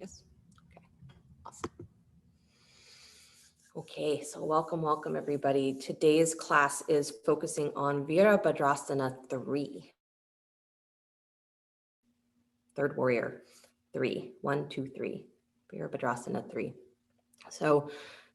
Yes. Okay. Awesome. Okay, so welcome everybody. Today's class is focusing on Virabhadrasana 3. Third warrior, 3. 1, 2, 3. Virabhadrasana 3. So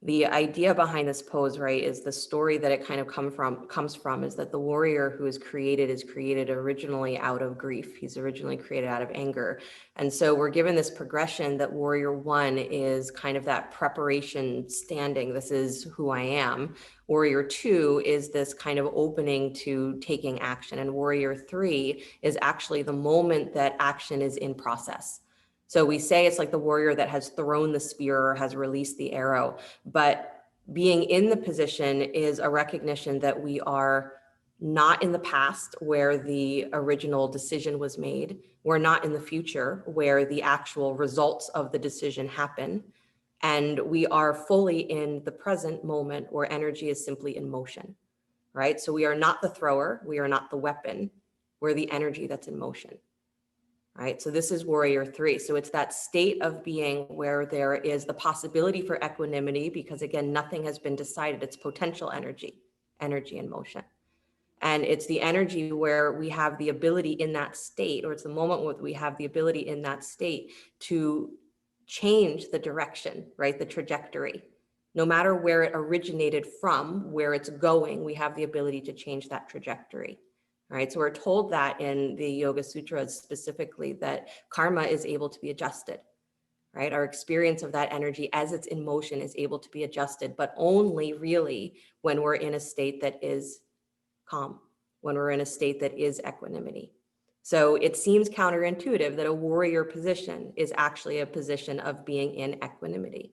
the idea behind this pose, right, is the story that it kind of comes from is that the warrior who is created originally out of grief. He's originally created out of anger. And so we're given this progression that warrior 1 is kind of that preparation standing. This is who I am. Warrior 2 is this kind of opening to taking action. And warrior 3 is actually the moment that action is in process. So we say it's like the warrior that has thrown the spear or has released the arrow, but being in the position is a recognition that we are not in the past where the original decision was made. We're not in the future where the actual results of the decision happen. And we are fully in the present moment where energy is simply in motion, right? So we are not the thrower, we are not the weapon, we're the energy that's in motion. Right? So this is warrior 3. So it's that state of being where there is the possibility for equanimity because again, nothing has been decided. It's potential energy in motion. And it's the energy where we have the ability in that state, or it's the moment where we have the ability in that state to change the direction, right? The trajectory. No matter where it originated from, where it's going, we have the ability to change that trajectory. Right. So we're told that in the Yoga Sutras specifically that karma is able to be adjusted. Right. Our experience of that energy as it's in motion is able to be adjusted, but only really when we're in a state that is calm, when we're in a state that is equanimity. So it seems counterintuitive that a warrior position is actually a position of being in equanimity,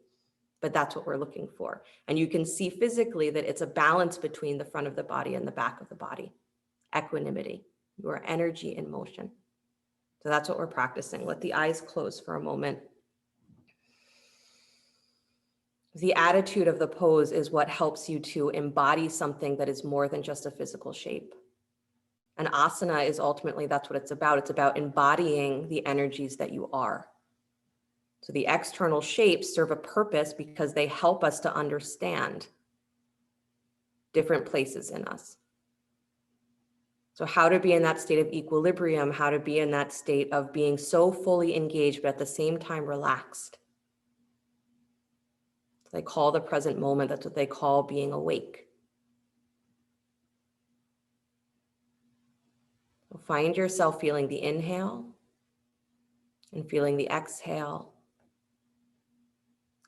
but that's what we're looking for. And you can see physically that it's a balance between the front of the body and the back of the body. Equanimity, your energy in motion. So that's what we're practicing. Let the eyes close for a moment. The attitude of the pose is what helps you to embody something that is more than just a physical shape. An asana is ultimately, that's what it's about. It's about embodying the energies that you are. So the external shapes serve a purpose because they help us to understand different places in us. So how to be in that state of equilibrium, how to be in that state of being so fully engaged, but at the same time relaxed. They call the present moment, that's what they call being awake. So find yourself feeling the inhale and feeling the exhale.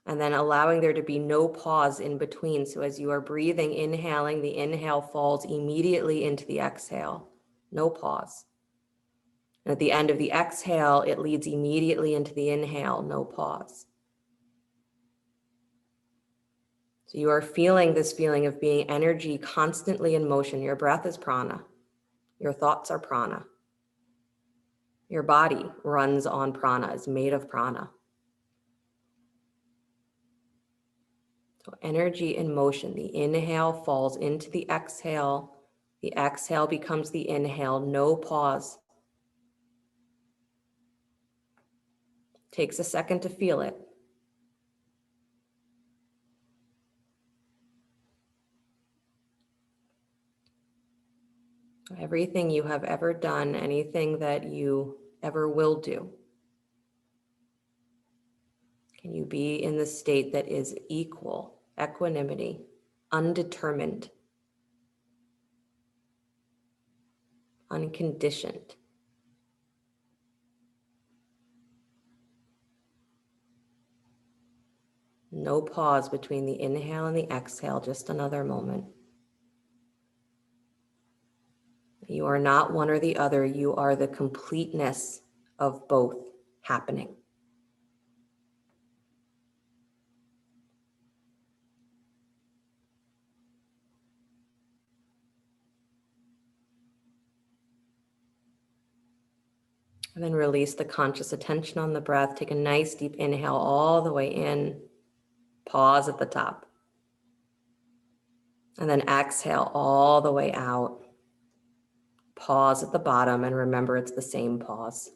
And then allowing there to be no pause in between. So as you are breathing, inhaling, the inhale falls immediately into the exhale. No pause. And at the end of the exhale, it leads immediately into the inhale, no pause. So you are feeling this feeling of being energy constantly in motion. Your breath is prana. Your thoughts are prana. Your body runs on prana, is made of prana. So energy in motion. The inhale falls into the exhale. The exhale becomes the inhale, no pause. Takes a second to feel it. Everything you have ever done, anything that you ever will do, can you be in the state that is equal, equanimity, undetermined, unconditioned? No pause between the inhale and the exhale, just another moment. You are not one or the other, you are the completeness of both happening. And then release the conscious attention on the breath. Take a nice deep inhale all the way in. Pause at the top. And then exhale all the way out. Pause at the bottom, and remember it's the same pause.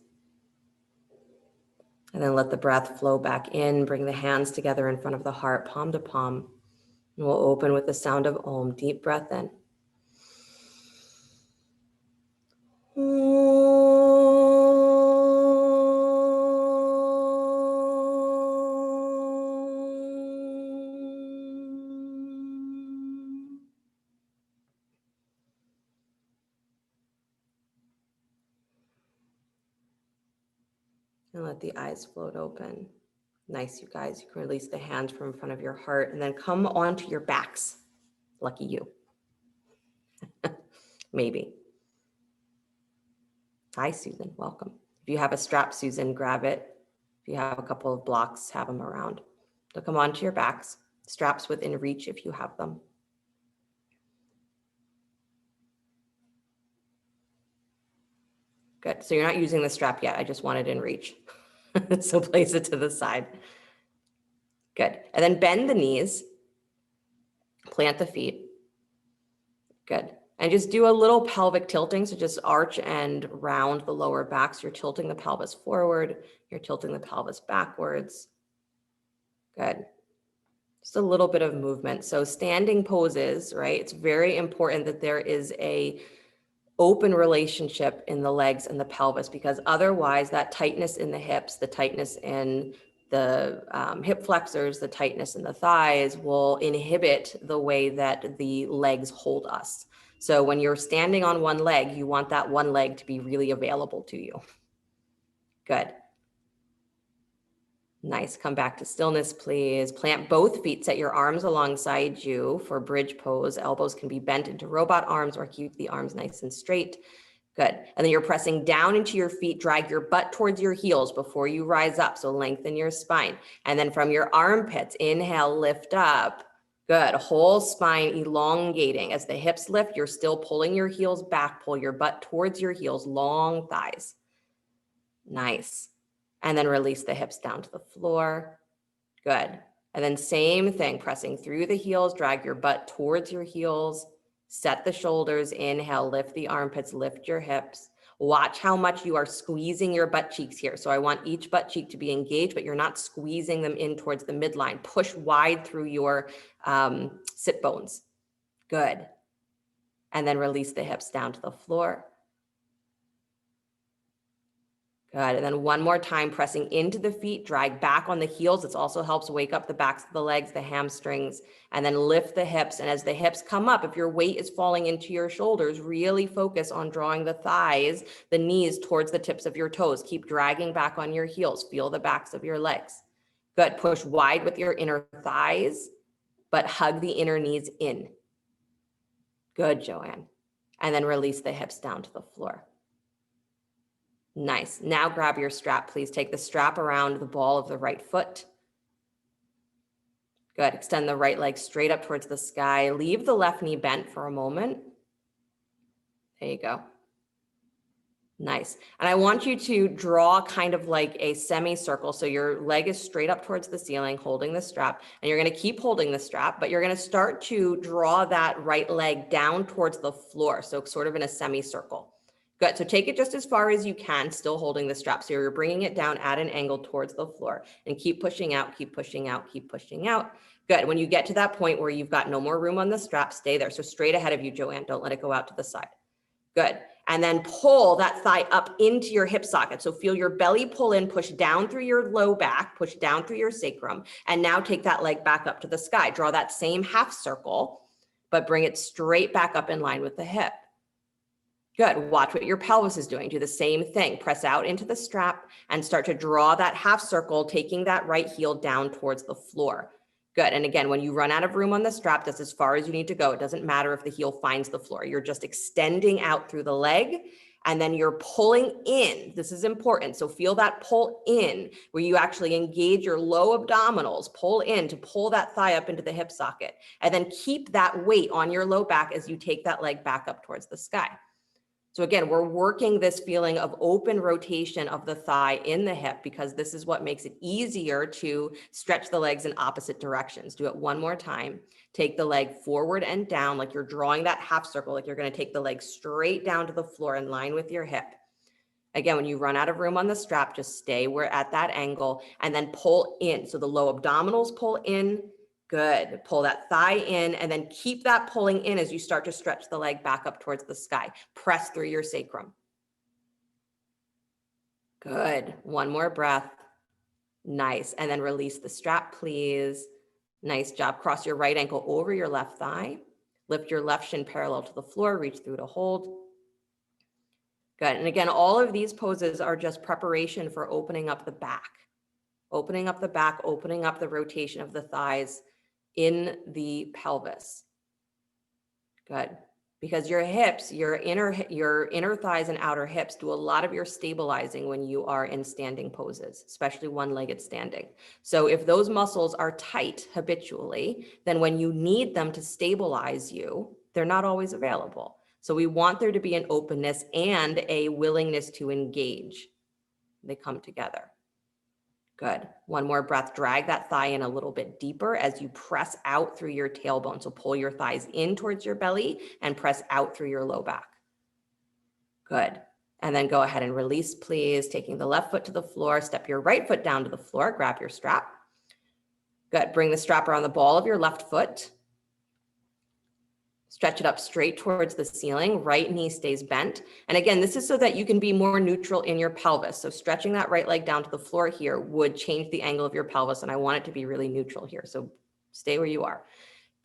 And then let the breath flow back in. Bring the hands together in front of the heart, palm to palm. And we'll open with the sound of Om. Deep breath in. And let the eyes float open. Nice, you guys. You can release the hands from in front of your heart and then come onto your backs. Lucky you. Maybe. Hi, Susan. Welcome. If you have a strap, Susan, grab it. If you have a couple of blocks, have them around. So come onto your backs. Straps within reach if you have them. Good. So you're not using the strap yet. I just want it in reach. So place it to the side. Good. And then bend the knees. Plant the feet. Good. And just do a little pelvic tilting. So just arch and round the lower back. So you're tilting the pelvis forward. You're tilting the pelvis backwards. Good. Just a little bit of movement. So standing poses, right? It's very important that there is a open relationship in the legs and the pelvis, because otherwise that tightness in the hips, the tightness in the hip flexors, the tightness in the thighs will inhibit the way that the legs hold us. So when you're standing on one leg, you want that one leg to be really available to you. Good. Nice. Come back to stillness, please. Plant both feet. Set your arms alongside you for bridge pose. Elbows can be bent into robot arms or keep the arms nice and straight. Good. And then you're pressing down into your feet. Drag your butt towards your heels before you rise up. So lengthen your spine. And then from your armpits, inhale, lift up. Good. Whole spine elongating. As the hips lift, you're still pulling your heels back. Pull your butt towards your heels. Long thighs. Nice. And then release the hips down to the floor. Good. And then same thing, pressing through the heels, drag your butt towards your heels, set the shoulders, inhale, lift the armpits, lift your hips. Watch how much you are squeezing your butt cheeks here. So I want each butt cheek to be engaged, but you're not squeezing them in towards the midline. Push wide through your sit bones. Good. And then release the hips down to the floor. Good. And then one more time, pressing into the feet, drag back on the heels. This also helps wake up the backs of the legs, the hamstrings, and then lift the hips. And as the hips come up, if your weight is falling into your shoulders, really focus on drawing the thighs, the knees towards the tips of your toes. Keep dragging back on your heels. Feel the backs of your legs. Good. Push wide with your inner thighs, but hug the inner knees in. Good, Joanne. And then release the hips down to the floor. Nice. Now grab your strap, please. Take the strap around the ball of the right foot. Good. Extend the right leg straight up towards the sky. Leave the left knee bent for a moment. There you go. Nice. And I want you to draw kind of like a semicircle. So your leg is straight up towards the ceiling, holding the strap, and you're going to keep holding the strap, but you're going to start to draw that right leg down towards the floor. So sort of in a semicircle. Good. So take it just as far as you can, still holding the strap. So you're bringing it down at an angle towards the floor and keep pushing out, keep pushing out, keep pushing out. Good. When you get to that point where you've got no more room on the strap, stay there. So straight ahead of you, Joanne, don't let it go out to the side. Good. And then pull that thigh up into your hip socket. So feel your belly pull in, push down through your low back, push down through your sacrum. And now take that leg back up to the sky. Draw that same half circle, but bring it straight back up in line with the hip. Good. Watch what your pelvis is doing. Do the same thing. Press out into the strap and start to draw that half circle, taking that right heel down towards the floor. Good. And again, when you run out of room on the strap, that's as far as you need to go. It doesn't matter if the heel finds the floor. You're just extending out through the leg and then you're pulling in. This is important. So feel that pull in where you actually engage your low abdominals, pull in to pull that thigh up into the hip socket, and then keep that weight on your low back as you take that leg back up towards the sky. So again, we're working this feeling of open rotation of the thigh in the hip because this is what makes it easier to stretch the legs in opposite directions. Do it one more time. Take the leg forward and down like you're drawing that half circle, like you're going to take the leg straight down to the floor in line with your hip. Again, when you run out of room on the strap, just stay at that angle and then pull in. So the low abdominals pull in. Good. Pull that thigh in and then keep that pulling in as you start to stretch the leg back up towards the sky. Press through your sacrum. Good. One more breath. Nice. And then release the strap, please. Nice job. Cross your right ankle over your left thigh. Lift your left shin parallel to the floor. Reach through to hold. Good. And again, all of these poses are just preparation for opening up the back. Opening up the back, opening up the rotation of the thighs in the pelvis. Good. Because your hips, your inner thighs and outer hips do a lot of your stabilizing when you are in standing poses, especially one-legged standing. So if those muscles are tight habitually, then when you need them to stabilize you, they're not always available. So we want there to be an openness and a willingness to engage. They come together. Good. One more breath. Drag that thigh in a little bit deeper as you press out through your tailbone. So pull your thighs in towards your belly and press out through your low back. Good. And then go ahead and release, please. Taking the left foot to the floor. Step your right foot down to the floor. Grab your strap. Good. Bring the strap around the ball of your left foot. Stretch it up straight towards the ceiling. Right knee stays bent. And again, this is so that you can be more neutral in your pelvis. So stretching that right leg down to the floor here would change the angle of your pelvis. And I want it to be really neutral here. So stay where you are.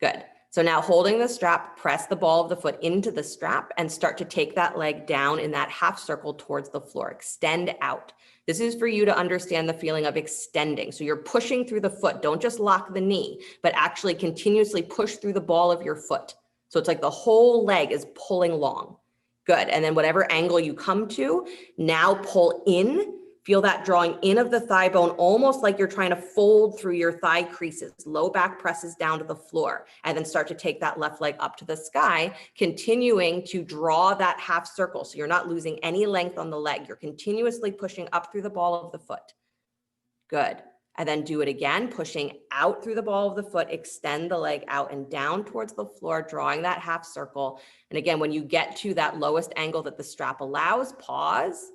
Good. So now holding the strap, press the ball of the foot into the strap and start to take that leg down in that half circle towards the floor. Extend out. This is for you to understand the feeling of extending. So you're pushing through the foot. Don't just lock the knee, but actually continuously push through the ball of your foot. So it's like the whole leg is pulling long. Good. And then whatever angle you come to, now pull in. Feel that drawing in of the thigh bone, almost like you're trying to fold through your thigh creases. Low back presses down to the floor, and then start to take that left leg up to the sky, continuing to draw that half circle. So you're not losing any length on the leg. You're continuously pushing up through the ball of the foot. Good. And then do it again, pushing out through the ball of the foot, extend the leg out and down towards the floor, drawing that half circle. And again, when you get to that lowest angle that the strap allows, pause,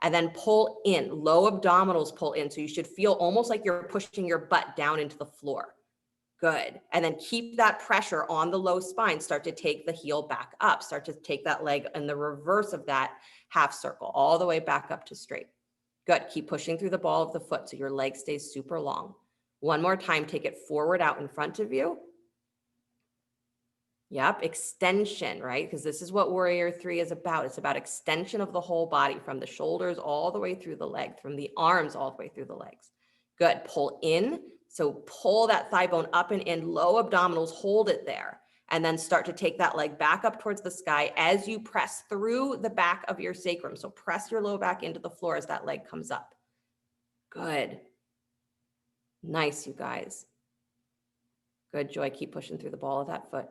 and then pull in. Low abdominals pull in. So you should feel almost like you're pushing your butt down into the floor. Good. And then keep that pressure on the low spine. Start to take the heel back up. Start to take that leg in the reverse of that half circle, all the way back up to straight. Good. Keep pushing through the ball of the foot so your leg stays super long. One more time, take it forward out in front of you. Yep, extension, right? Because this is what Warrior 3 is about. It's about extension of the whole body from the shoulders all the way through the leg, from the arms all the way through the legs. Good. Pull in. So pull that thigh bone up and in, low abdominals, hold it there. And then start to take that leg back up towards the sky as you press through the back of your sacrum. So press your low back into the floor as that leg comes up. Good. Nice, you guys. Good, Joy. Keep pushing through the ball of that foot.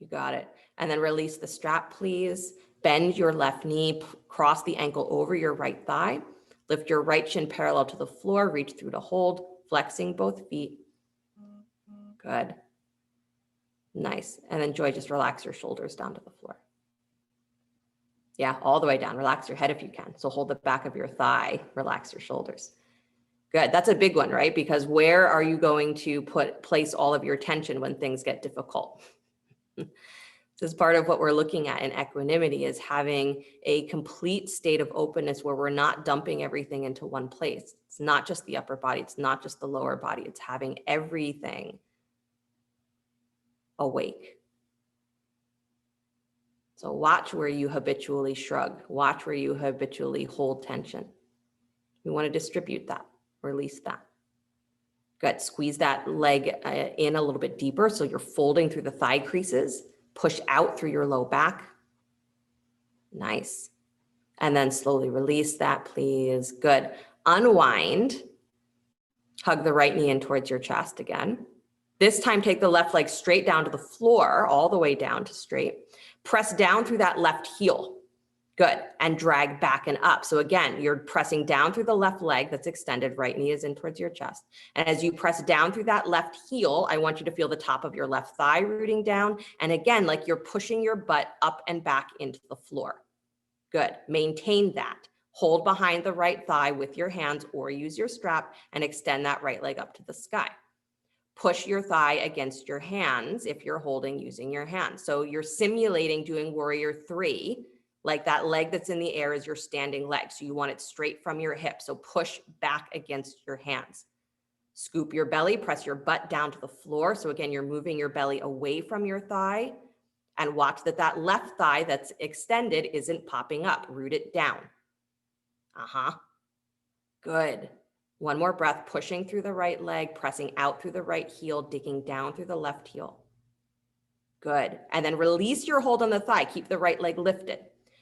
You got it. And then release the strap, please. Bend your left knee, cross the ankle over your right thigh. Lift your right shin parallel to the floor. Reach through to hold, flexing both feet. Good. Nice. And then Joy, just relax your shoulders down to the floor. Yeah, all the way down. Relax your head if you can. So hold the back of your thigh, relax your shoulders. Good. That's a big one, right? Because where are you going to place all of your attention when things get difficult? This is part of what we're looking at in equanimity, is having a complete state of openness where we're not dumping everything into one place. It's not just the upper body. It's not just the lower body. It's having everything awake. So watch where you habitually shrug. Watch where you habitually hold tension. We want to distribute that, release that. Good. Squeeze that leg in a little bit deeper so you're folding through the thigh creases. Push out through your low back. Nice. And then slowly release that, please. Good. Unwind. Hug the right knee in towards your chest again. This time, take the left leg straight down to the floor, all the way down to straight. Press down through that left heel. Good. And drag back and up. So again, you're pressing down through the left leg that's extended. Right knee is in towards your chest. And as you press down through that left heel, I want you to feel the top of your left thigh rooting down. And again, like you're pushing your butt up and back into the floor. Good. Maintain that. Hold behind the right thigh with your hands or use your strap and extend that right leg up to the sky. Push your thigh against your hands if you're holding using your hands. So you're simulating doing warrior 3, like that leg that's in the air is your standing leg. So you want it straight from your hip. So push back against your hands. Scoop your belly, press your butt down to the floor. So again, you're moving your belly away from your thigh, and watch that that left thigh that's extended isn't popping up. Root it down. Good. One more breath, pushing through the right leg, pressing out through the right heel, digging down through the left heel. Good. And then release your hold on the thigh. Keep the right leg lifted.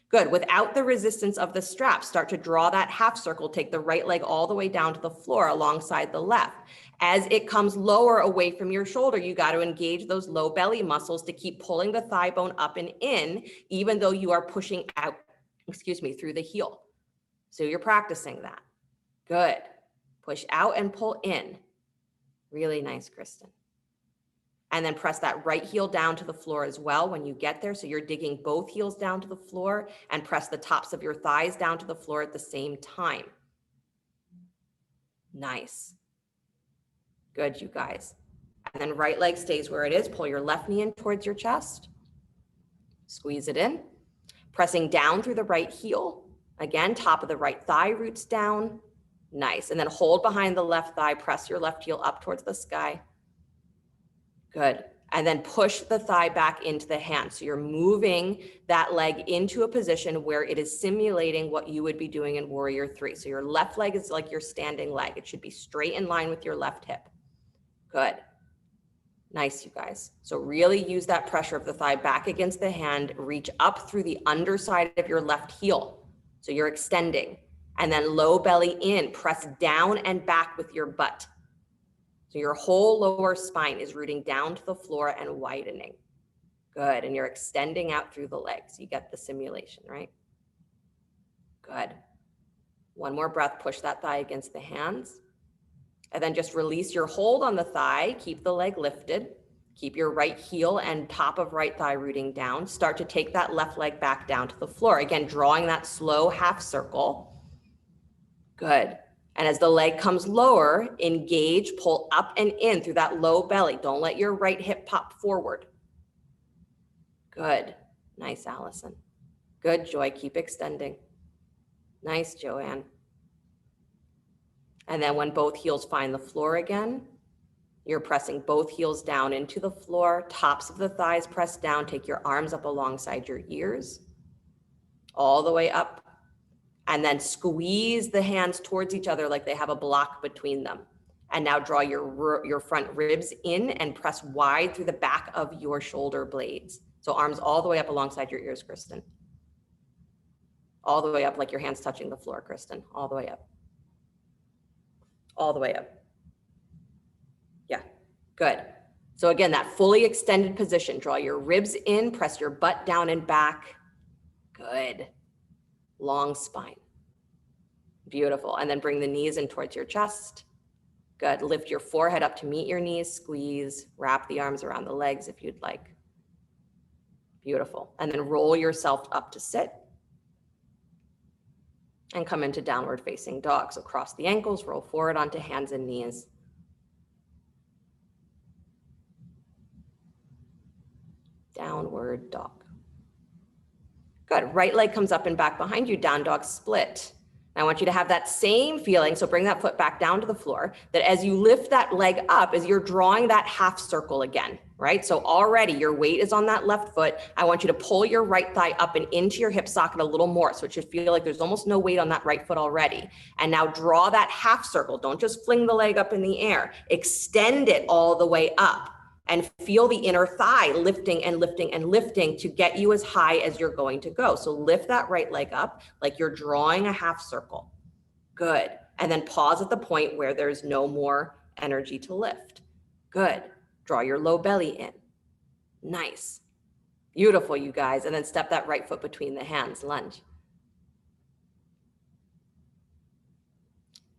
Good. Without the resistance of the strap, start to draw that half circle. Take the right leg all the way down to the floor alongside the left. As it comes lower away from your shoulder, you got to engage those low belly muscles to keep pulling the thigh bone up and in, even though you are pushing out, through the heel. So you're practicing that. Good. Push out and pull in. Really nice, Kristen. And then press that right heel down to the floor as well when you get there. So you're digging both heels down to the floor, and press the tops of your thighs down to the floor at the same time. Nice. Good, you guys. And then right leg stays where it is. Pull your left knee in towards your chest. Squeeze it in. Pressing down through the right heel. Again, top of the right thigh roots down. Nice. And then hold behind the left thigh. Press your left heel up towards the sky. Good. And then push the thigh back into the hand. So you're moving that leg into a position where it is simulating what you would be doing in warrior 3. So your left leg is like your standing leg. It should be straight in line with your left hip. Good. Nice, you guys. So really use that pressure of the thigh back against the hand. Reach up through the underside of your left heel. So you're extending. And then low belly in. Press down and back with your butt. So your whole lower spine is rooting down to the floor and widening. Good. And you're extending out through the legs. You get the simulation, right? Good. One more breath. Push that thigh against the hands. And then just release your hold on the thigh. Keep the leg lifted. Keep your right heel and top of right thigh rooting down. Start to take that left leg back down to the floor. Again, drawing that slow half circle. Good. And as the leg comes lower, engage, pull up and in through that low belly. Don't let your right hip pop forward. Good. Nice, Allison. Good, Joy. Keep extending. Nice, Joanne. And then when both heels find the floor again, you're pressing both heels down into the floor, tops of the thighs pressed down. Take your arms up alongside your ears, all the way up. And then squeeze the hands towards each other like they have a block between them. And now draw your front ribs in and press wide through the back of your shoulder blades. So arms all the way up alongside your ears, Kristen. All the way up like your hands touching the floor, Kristen. All the way up. All the way up. Yeah, good. So again, that fully extended position. Draw your ribs in, press your butt down and back. Good. Long spine. Beautiful. And then bring the knees in towards your chest. Good. Lift your forehead up to meet your knees. Squeeze. Wrap the arms around the legs if you'd like. Beautiful. And then roll yourself up to sit. And come into downward facing dog. So cross the ankles, roll forward onto hands and knees. Downward dog. Good. Right leg comes up and back behind you, down dog split. I want you to have that same feeling. So bring that foot back down to the floor, that as you lift that leg up, as you're drawing that half circle again, right? So already your weight is on that left foot. I want you to pull your right thigh up and into your hip socket a little more. So it should feel like there's almost no weight on that right foot already. And now draw that half circle. Don't just fling the leg up in the air. Extend it all the way up. And feel the inner thigh lifting and lifting and lifting to get you as high as you're going to go. So lift that right leg up like you're drawing a half circle. Good. And then pause at the point where there's no more energy to lift. Good. Draw your low belly in. Nice. Beautiful, you guys. And then step that right foot between the hands, lunge.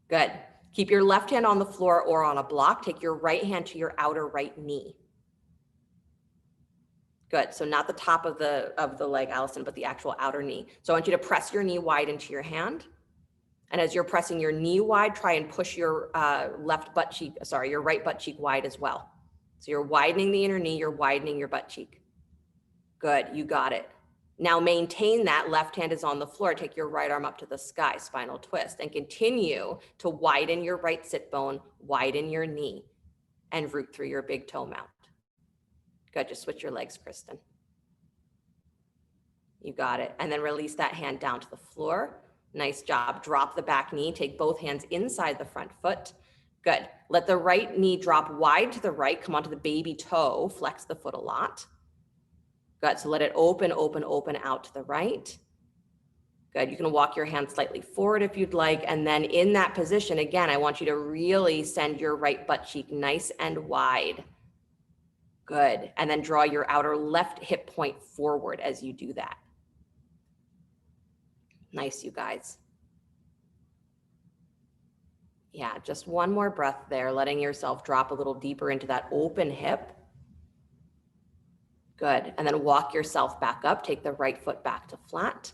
Good. Keep your left hand on the floor or on a block. Take your right hand to your outer right knee. Good. So not the top of the leg, Allison, but the actual outer knee. So I want you to press your knee wide into your hand. And as you're pressing your knee wide, try and push your your right butt cheek wide as well. So you're widening the inner knee, you're widening your butt cheek. Good, you got it. Now maintain that. Left hand is on the floor. Take your right arm up to the sky, spinal twist, and continue to widen your right sit bone, widen your knee, and root through your big toe mount. Good, just switch your legs, Kristen. You got it. And then release that hand down to the floor. Nice job. Drop the back knee. Take both hands inside the front foot. Good. Let the right knee drop wide to the right. Come onto the baby toe. Flex the foot a lot. Good. So let it open, open, open out to the right. Good. You can walk your hand slightly forward if you'd like. And then in that position, again, I want you to really send your right butt cheek nice and wide. Good. And then draw your outer left hip point forward as you do that. Nice, you guys. Yeah, just one more breath there, letting yourself drop a little deeper into that open hip. Good. And then walk yourself back up. Take the right foot back to flat.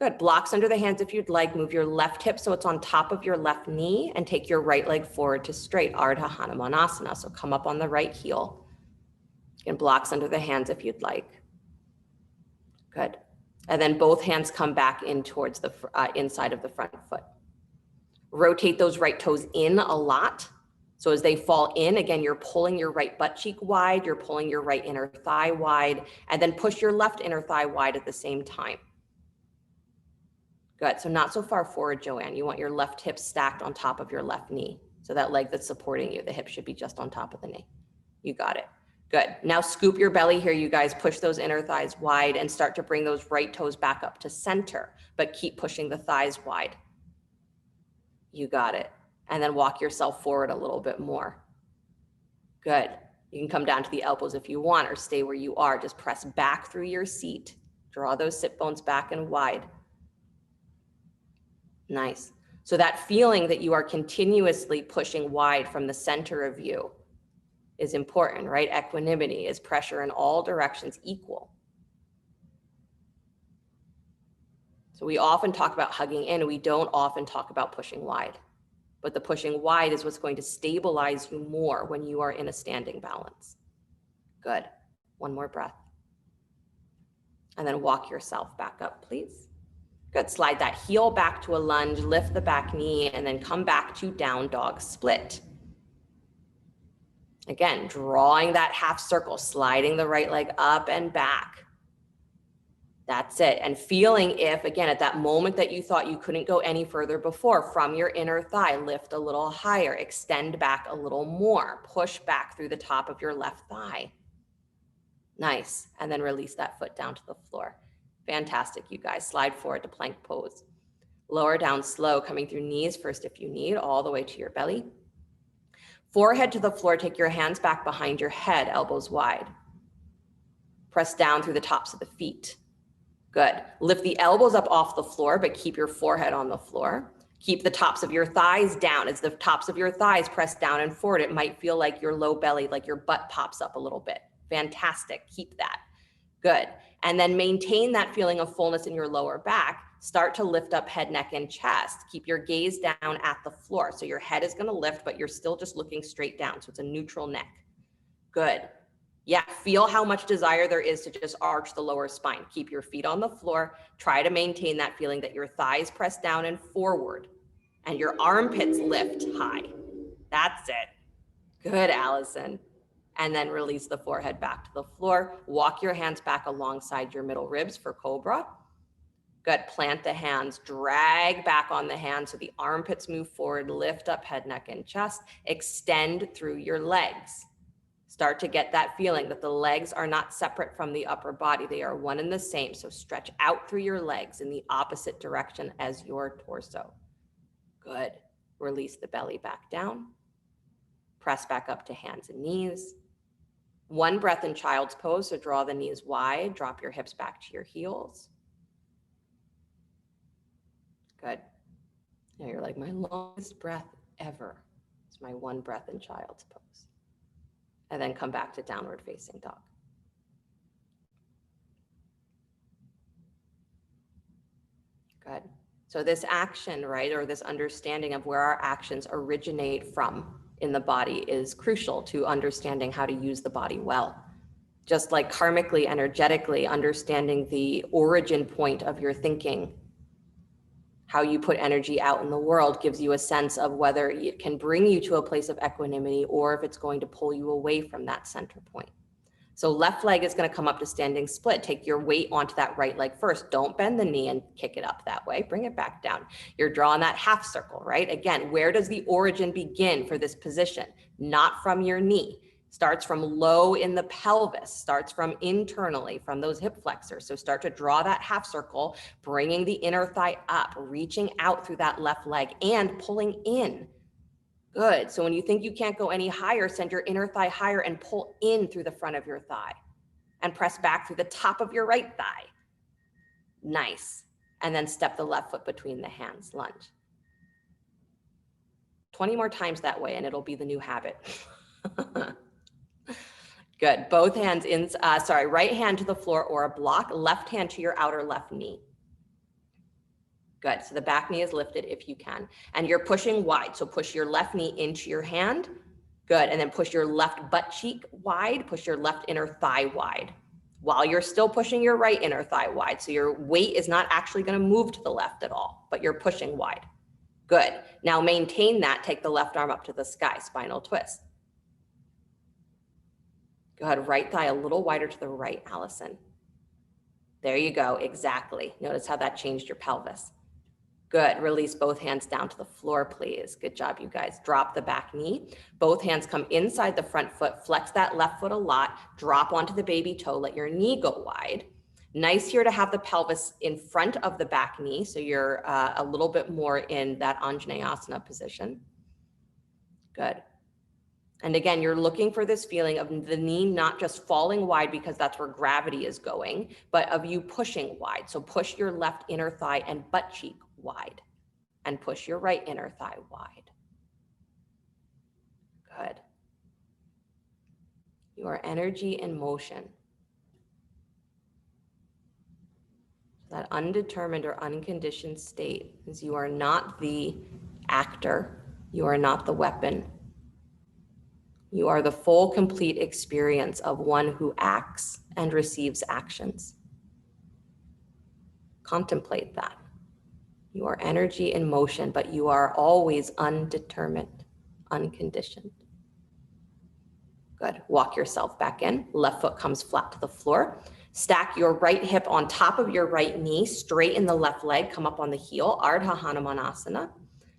Good. Blocks under the hands if you'd like. Move your left hip so it's on top of your left knee, and take your right leg forward to straight, Ardha Hanumanasana. So come up on the right heel. And blocks under the hands if you'd like. Good. And then both hands come back in towards the inside of the front foot. Rotate those right toes in a lot. So as they fall in, again, you're pulling your right butt cheek wide, you're pulling your right inner thigh wide, and then push your left inner thigh wide at the same time. Good. So not so far forward, Joanne. You want your left hip stacked on top of your left knee. So that leg that's supporting you, the hip should be just on top of the knee. You got it. Good. Now scoop your belly here, you guys. Push those inner thighs wide and start to bring those right toes back up to center, but keep pushing the thighs wide. You got it. And then walk yourself forward a little bit more. Good. You can come down to the elbows if you want, or stay where you are. Just press back through your seat. Draw those sit bones back and wide. Nice. So that feeling that you are continuously pushing wide from the center of you is important, right? Equanimity is pressure in all directions equal. So we often talk about hugging in, we don't often talk about pushing wide. But the pushing wide is what's going to stabilize you more when you are in a standing balance. Good. One more breath. And then walk yourself back up, please. Good. Slide that heel back to a lunge, lift the back knee, and then come back to down dog split. Again, drawing that half circle, sliding the right leg up and back. That's it. And feeling if, again, at that moment that you thought you couldn't go any further before, from your inner thigh, lift a little higher, extend back a little more, push back through the top of your left thigh. Nice. And then release that foot down to the floor. Fantastic, you guys. Slide forward to plank pose. Lower down slow, coming through knees first if you need, all the way to your belly. Forehead to the floor, take your hands back behind your head, elbows wide. Press down through the tops of the feet. Good. Lift the elbows up off the floor, but keep your forehead on the floor. Keep the tops of your thighs down. As the tops of your thighs press down and forward, it might feel like your low belly, like your butt pops up a little bit. Fantastic. Keep that. Good. And then maintain that feeling of fullness in your lower back. Start to lift up head, neck, and chest. Keep your gaze down at the floor. So your head is going to lift, but you're still just looking straight down. So it's a neutral neck. Good. Yeah, feel how much desire there is to just arch the lower spine. Keep your feet on the floor. Try to maintain that feeling that your thighs press down and forward and your armpits lift high. That's it. Good, Allison. And then release the forehead back to the floor. Walk your hands back alongside your middle ribs for cobra. Good. Plant the hands, drag back on the hands so the armpits move forward, lift up head, neck, and chest, extend through your legs. Start to get that feeling that the legs are not separate from the upper body. They are one and the same. So stretch out through your legs in the opposite direction as your torso. Good. Release the belly back down. Press back up to hands and knees. One breath in child's pose. So draw the knees wide. Drop your hips back to your heels. Good. Now you're like, my longest breath ever. It's my one breath in child's pose. And then come back to downward facing dog. Good. So this action, right, or this understanding of where our actions originate from in the body is crucial to understanding how to use the body well. Just like karmically, energetically, understanding the origin point of your thinking, how you put energy out in the world gives you a sense of whether it can bring you to a place of equanimity or if it's going to pull you away from that center point. So left leg is going to come up to standing split. Take your weight onto that right leg first. Don't bend the knee and kick it up that way. Bring it back down. You're drawing that half circle, right? Again, where does the origin begin for this position? Not from your knee. Starts from low in the pelvis, starts from internally, from those hip flexors. So start to draw that half circle, bringing the inner thigh up, reaching out through that left leg and pulling in. Good. So when you think you can't go any higher, send your inner thigh higher and pull in through the front of your thigh and press back through the top of your right thigh. Nice. And then step the left foot between the hands, lunge. 20 more times that way and it'll be the new habit. Good. Both hands in, right hand to the floor or a block, left hand to your outer left knee. Good. So the back knee is lifted if you can. And you're pushing wide. So push your left knee into your hand. Good. And then push your left butt cheek wide. Push your left inner thigh wide while you're still pushing your right inner thigh wide. So your weight is not actually going to move to the left at all, but you're pushing wide. Good. Now maintain that. Take the left arm up to the sky. Spinal twist. Good. Right thigh a little wider to the right, Allison. There you go. Exactly. Notice how that changed your pelvis. Good. Release both hands down to the floor, please. Good job, you guys. Drop the back knee. Both hands come inside the front foot. Flex that left foot a lot. Drop onto the baby toe. Let your knee go wide. Nice here to have the pelvis in front of the back knee. So you're a little bit more in that Anjaneyasana position. Good. And again, you're looking for this feeling of the knee not just falling wide because that's where gravity is going, but of you pushing wide. So push your left inner thigh and butt cheek wide and push your right inner thigh wide. Good. Your energy in motion. That undetermined or unconditioned state is you are not the actor. You are not the weapon. You are the full, complete experience of one who acts and receives actions. Contemplate that. You are energy in motion, but you are always undetermined, unconditioned. Good. Walk yourself back in. Left foot comes flat to the floor. Stack your right hip on top of your right knee, straighten the left leg, come up on the heel, Ardha Hanumanasana.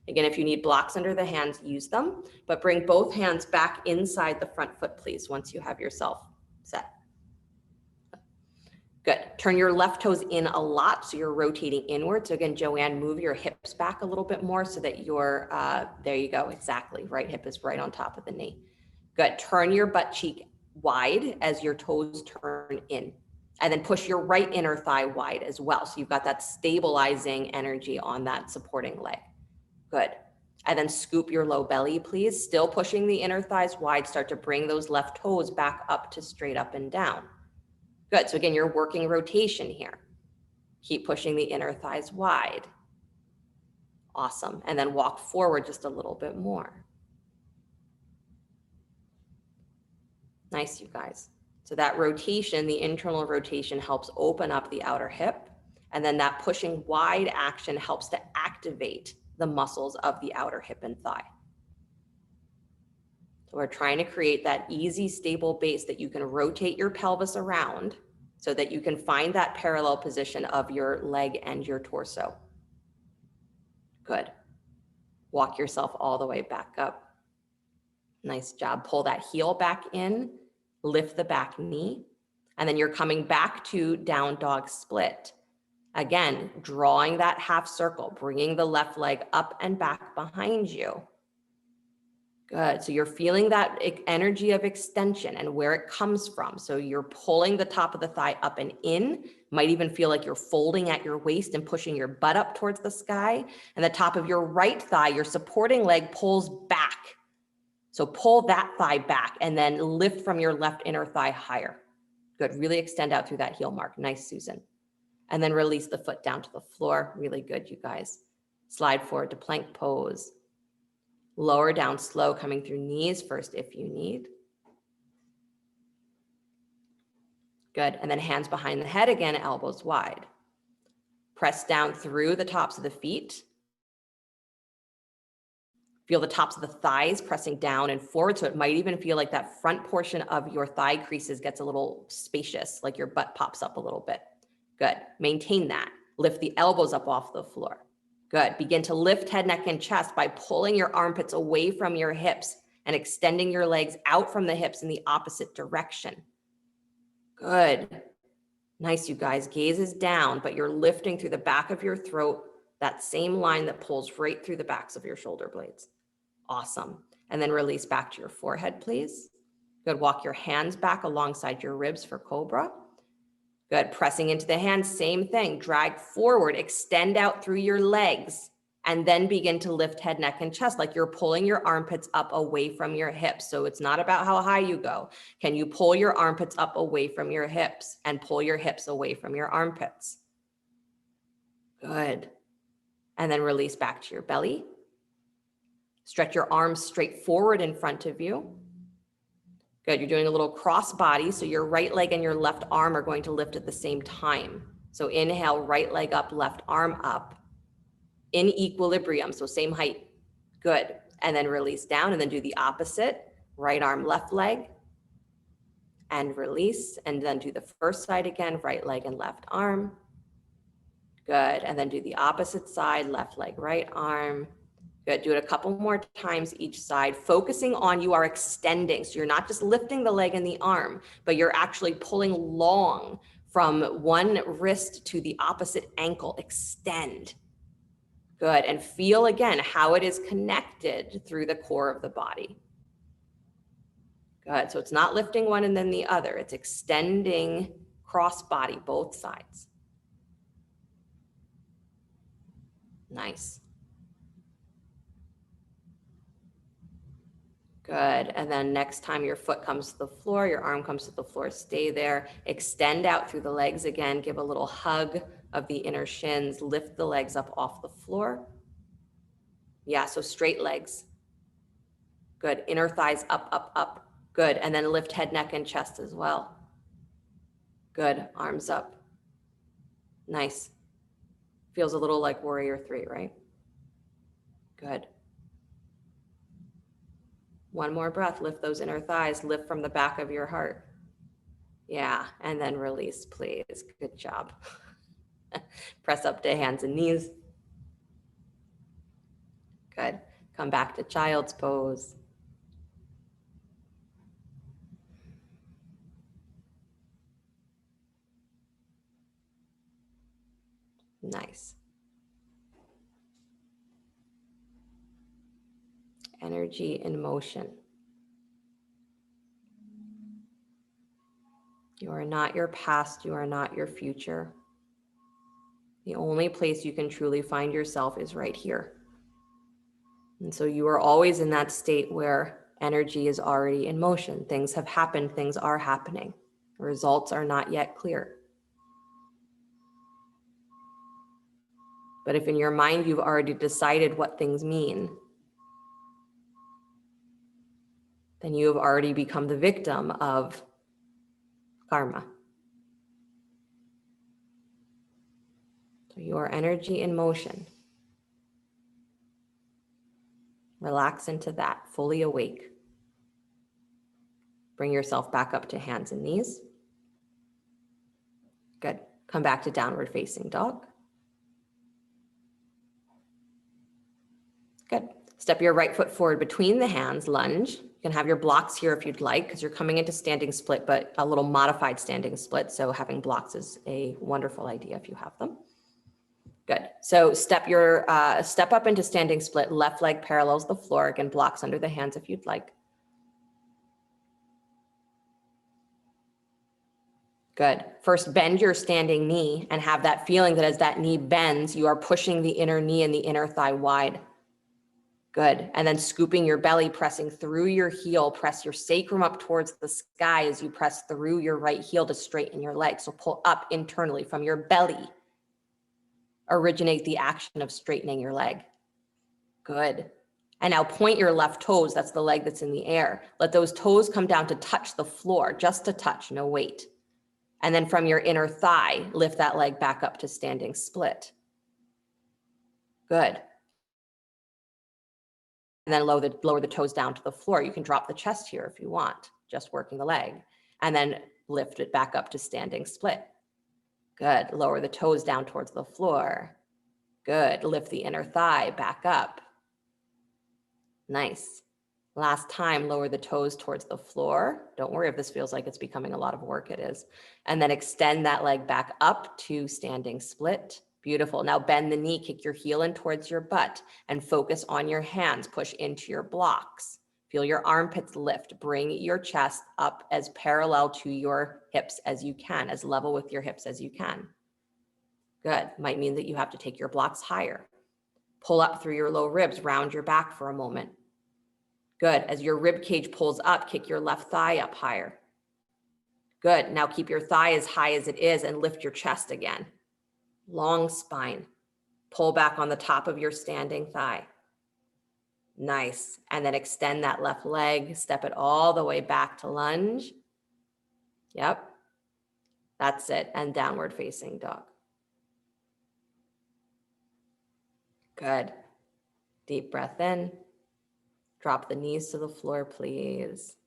Again, if you need blocks under the hands, use them, but bring both hands back inside the front foot, please, once you have yourself set. Good. Turn your left toes in a lot, so you're rotating inward. So again, Joanne, move your hips back a little bit more so that you're, there you go, exactly. Right hip is right on top of the knee. Good. Turn your butt cheek wide as your toes turn in. And then push your right inner thigh wide as well. So you've got that stabilizing energy on that supporting leg. Good. And then scoop your low belly, please. Still pushing the inner thighs wide. Start to bring those left toes back up to straight up and down. Good. So again, you're working rotation here. Keep pushing the inner thighs wide. Awesome. And then walk forward just a little bit more. Nice, you guys. So that rotation, the internal rotation, helps open up the outer hip. And then that pushing wide action helps to activate the muscles of the outer hip and thigh. So we're trying to create that easy, stable base that you can rotate your pelvis around so that you can find that parallel position of your leg and your torso. Good. Walk yourself all the way back up. Nice job. Pull that heel back in, lift the back knee, and then you're coming back to down dog split. Again, drawing that half circle, bringing the left leg up and back behind you. Good. So you're feeling that energy of extension and where it comes from. So you're pulling the top of the thigh up and in. Might even feel like you're folding at your waist and pushing your butt up towards the sky. And the top of your right thigh, your supporting leg pulls back. So pull that thigh back and then lift from your left inner thigh higher. Good. Really extend out through that heel mark. Nice, Susan. And then release the foot down to the floor. Really good, you guys. Slide forward to plank pose. Lower down slow, coming through knees first if you need. Good, and then hands behind the head again, elbows wide. Press down through the tops of the feet. Feel the tops of the thighs pressing down and forward, so it might even feel like that front portion of your thigh creases gets a little spacious, like your butt pops up a little bit. Good, maintain that. Lift the elbows up off the floor. Good, begin to lift head, neck, and chest by pulling your armpits away from your hips and extending your legs out from the hips in the opposite direction. Good. Nice, you guys. Gaze is down, but you're lifting through the back of your throat, that same line that pulls right through the backs of your shoulder blades. Awesome. And then release back to your forehead, please. Good. Walk your hands back alongside your ribs for cobra. Good. Pressing into the hands, same thing. Drag forward, extend out through your legs, and then begin to lift head, neck, and chest like you're pulling your armpits up away from your hips. So it's not about how high you go. Can you pull your armpits up away from your hips and pull your hips away from your armpits? Good. And then release back to your belly. Stretch your arms straight forward in front of you. Good, you're doing a little cross body, so your right leg and your left arm are going to lift at the same time. So inhale, right leg up, left arm up. In equilibrium, so same height. Good, and then release down and then do the opposite. Right arm, left leg, and release, and then do the first side again, right leg and left arm. Good, and then do the opposite side, left leg, right arm. Good, do it a couple more times each side, focusing on you are extending. So you're not just lifting the leg and the arm, but you're actually pulling long from one wrist to the opposite ankle. Extend. Good, and feel again how it is connected through the core of the body. Good, so it's not lifting one and then the other. It's extending cross body, both sides. Nice. Good, and then next time your foot comes to the floor, your arm comes to the floor, stay there. Extend out through the legs again, give a little hug of the inner shins, lift the legs up off the floor. Yeah, so straight legs. Good, inner thighs up, up, up. Good, and then lift head, neck, and chest as well. Good, arms up. Nice. Feels a little like warrior 3, right? Good. One more breath, lift those inner thighs, lift from the back of your heart. Yeah, and then release, please. Good job. Press up to hands and knees. Good. Come back to child's pose. Nice. Energy in motion. You are not your past. You are not your future. The only place you can truly find yourself is right here. And so you are always in that state where energy is already in motion. Things have happened. Things are happening. Results are not yet clear. But if in your mind you've already decided what things mean, then you have already become the victim of karma. So your energy in motion. Relax into that, fully awake. Bring yourself back up to hands and knees. Good. Come back to downward facing dog. Good. Step your right foot forward between the hands, lunge. You can have your blocks here if you'd like, because you're coming into standing split, but a little modified standing split. So having blocks is a wonderful idea if you have them. Good. So step up into standing split. Left leg parallels the floor. Again, blocks under the hands if you'd like. Good. First, bend your standing knee and have that feeling that as that knee bends, you are pushing the inner knee and the inner thigh wide. Good. And then scooping your belly, pressing through your heel, press your sacrum up towards the sky as you press through your right heel to straighten your legs. So pull up internally from your belly originate the action of straightening your leg. Good. And now point your left toes. That's the leg that's in the air. Let those toes come down to touch the floor, just to touch, no weight. And then from your inner thigh, lift that leg back up to standing split. Good. And then lower the toes down to the floor. You can drop the chest here if you want, just working the leg. And then lift it back up to standing split. Good. Lower the toes down towards the floor. Good. Lift the inner thigh back up. Nice. Last time, lower the toes towards the floor. Don't worry if this feels like it's becoming a lot of work, it is. And then extend that leg back up to standing split. Beautiful. Now bend the knee, kick your heel in towards your butt and focus on your hands. Push into your blocks. Feel your armpits lift. Bring your chest up as parallel to your hips as you can, as level with your hips as you can. Good. Might mean that you have to take your blocks higher. Pull up through your low ribs, round your back for a moment. Good. As your rib cage pulls up, kick your left thigh up higher. Good. Now keep your thigh as high as it is and lift your chest again. Long spine. Pull back on the top of your standing thigh. Nice. And then extend that left leg, step it all the way back to lunge. Yep. That's it. And downward facing dog. Good. Deep breath in. Drop the knees to the floor, please.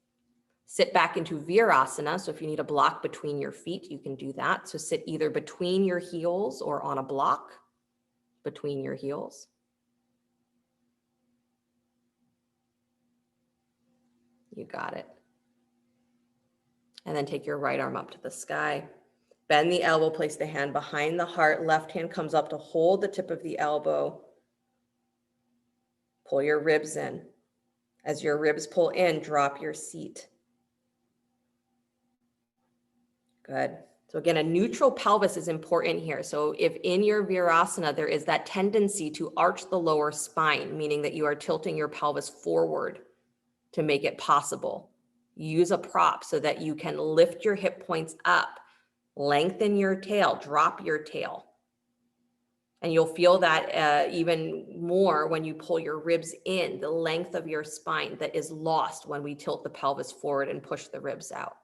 Sit back into Virabhadrasana. So if you need a block between your feet, you can do that. So sit either between your heels or on a block between your heels. You got it. And then take your right arm up to the sky. Bend the elbow, place the hand behind the heart. Left hand comes up to hold the tip of the elbow. Pull your ribs in. As your ribs pull in, drop your seat. Good. So again, a neutral pelvis is important here. So if in your Virasana, there is that tendency to arch the lower spine, meaning that you are tilting your pelvis forward to make it possible, use a prop so that you can lift your hip points up, lengthen your tail, drop your tail. And you'll feel that even more when you pull your ribs in, the length of your spine that is lost when we tilt the pelvis forward and push the ribs out.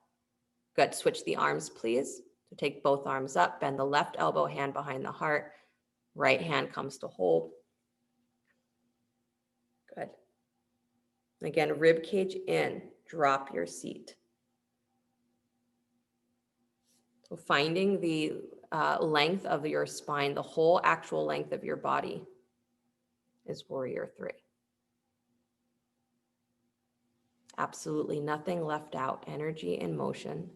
Good. Switch the arms, please. So take both arms up, bend the left elbow, hand behind the heart. Right hand comes to hold. Good. Again, rib cage in, drop your seat. So finding the length of your spine, the whole actual length of your body is warrior three. Absolutely nothing left out, energy and motion.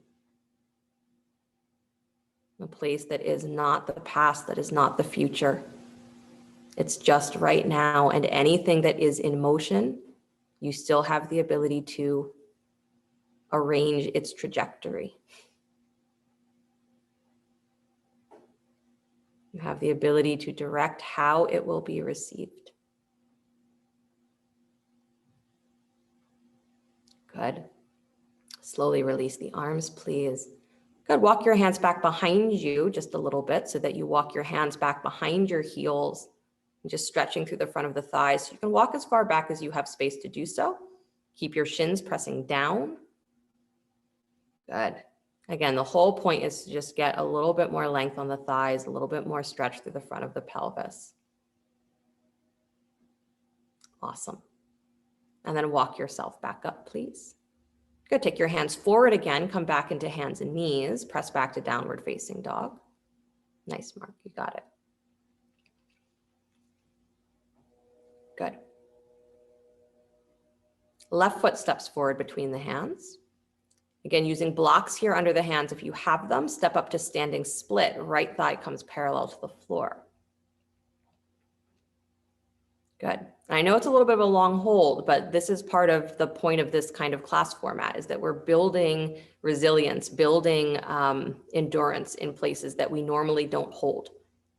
A place that is not the past, that is not the future. It's just right now, and anything that is in motion, you still have the ability to arrange its trajectory. You have the ability to direct how it will be received. Good. Slowly release the arms, please. Good. Walk your hands back behind you just a little bit so that you walk your hands back behind your heels and just stretching through the front of the thighs. You can walk as far back as you have space to do so. Keep your shins pressing down. Good. Again, the whole point is to just get a little bit more length on the thighs, a little bit more stretch through the front of the pelvis. Awesome. And then walk yourself back up, please. Good. Take your hands forward again. Come back into hands and knees. Press back to downward facing dog. Nice, Mark. You got it. Good. Left foot steps forward between the hands. Again, using blocks here under the hands. If you have them, step up to standing split. Right thigh comes parallel to the floor. Good. I know it's a little bit of a long hold, but this is part of the point of this kind of class format, is that we're building resilience, building endurance in places that we normally don't hold.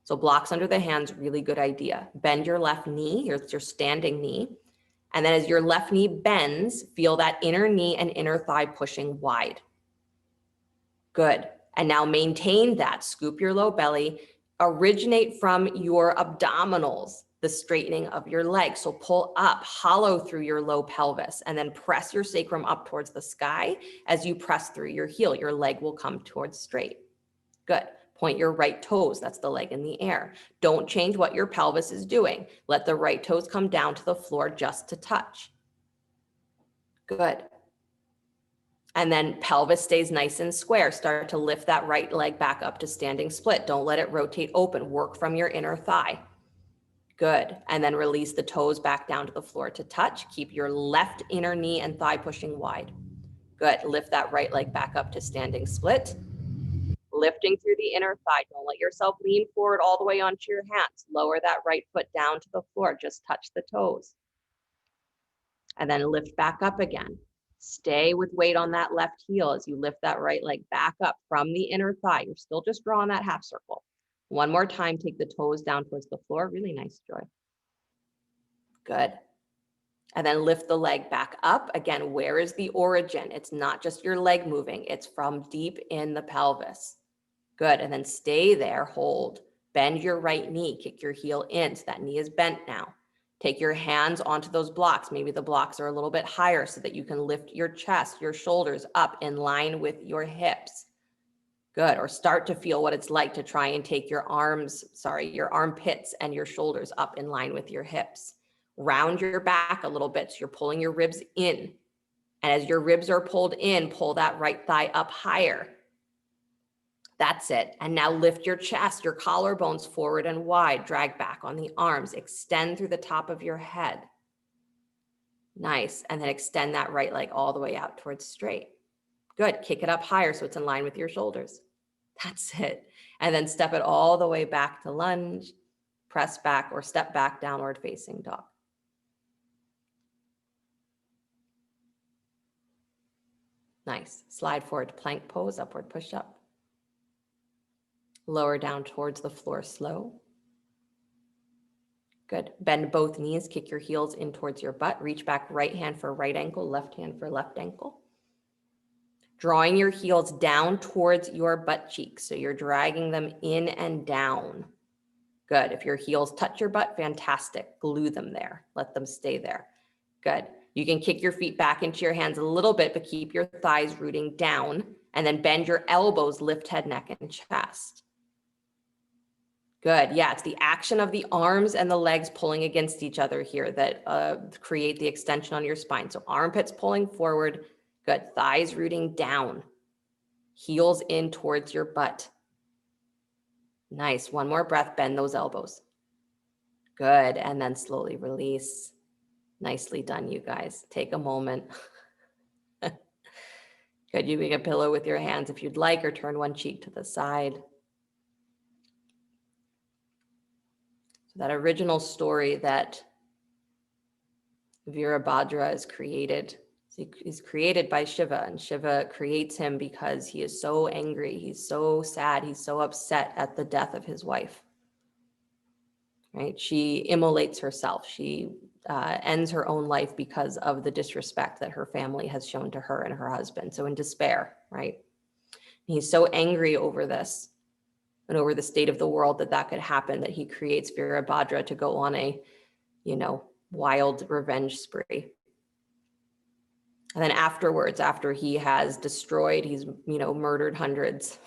So blocks under the hands, really good idea. Bend your left knee, here's your standing knee. And then as your left knee bends, feel that inner knee and inner thigh pushing wide. Good. And now maintain that. Scoop your low belly, originate from your abdominals, the straightening of your legs. So pull up, hollow through your low pelvis, and then press your sacrum up towards the sky. As you press through your heel, your leg will come towards straight. Good. Point your right toes. That's the leg in the air. Don't change what your pelvis is doing. Let the right toes come down to the floor just to touch. Good. And then pelvis stays nice and square. Start to lift that right leg back up to standing split. Don't let it rotate open. Work from your inner thigh. Good. And then release the toes back down to the floor to touch. Keep your left inner knee and thigh pushing wide. Good. Lift that right leg back up to standing split. Lifting through the inner thigh. Don't let yourself lean forward all the way onto your hands. Lower that right foot down to the floor. Just touch the toes. And then lift back up again. Stay with weight on that left heel as you lift that right leg back up from the inner thigh. You're still just drawing that half circle. One more time, take the toes down towards the floor. Really nice, Joy. Good. And then lift the leg back up. Again, where is the origin? It's not just your leg moving. It's from deep in the pelvis. Good. And then stay there, hold. Bend your right knee, kick your heel in. So that knee is bent now. Take your hands onto those blocks. Maybe the blocks are a little bit higher so that you can lift your chest, your shoulders up in line with your hips. Good. Or start to feel what it's like to try and take your armpits and your shoulders up in line with your hips. Round your back a little bit so you're pulling your ribs in. And as your ribs are pulled in, pull that right thigh up higher. That's it. And now lift your chest, your collarbones forward and wide. Drag back on the arms. Extend through the top of your head. Nice. And then extend that right leg all the way out towards straight. Good. Kick it up higher so it's in line with your shoulders. That's it. And then step it all the way back to lunge. Press back or step back, downward facing dog. Nice. Slide forward, plank pose, upward push up. Lower down towards the floor slow. Good. Bend both knees, kick your heels in towards your butt. Reach back, right hand for right ankle, left hand for left ankle. Drawing your heels down towards your butt cheeks. So you're dragging them in and down. Good. If your heels touch your butt, fantastic. Glue them there. Let them stay there. Good. You can kick your feet back into your hands a little bit, but keep your thighs rooting down. And then bend your elbows, lift head, neck, and chest. Good. Yeah, it's the action of the arms and the legs pulling against each other here that create the extension on your spine. So armpits pulling forward. Good. Thighs rooting down. Heels in towards your butt. Nice. One more breath. Bend those elbows. Good. And then slowly release. Nicely done, you guys. Take a moment. Good. You make a pillow with your hands if you'd like, or turn one cheek to the side. So that original story that Virabhadra is created. He's created by Shiva, and Shiva creates him because he is so angry. He's so sad. He's so upset at the death of his wife. Right? She immolates herself. She ends her own life because of the disrespect that her family has shown to her and her husband. So in despair, right? And he's so angry over this and over the state of the world that could happen, that he creates Virabhadra to go on a, wild revenge spree. And then afterwards, after he has destroyed, he's, murdered hundreds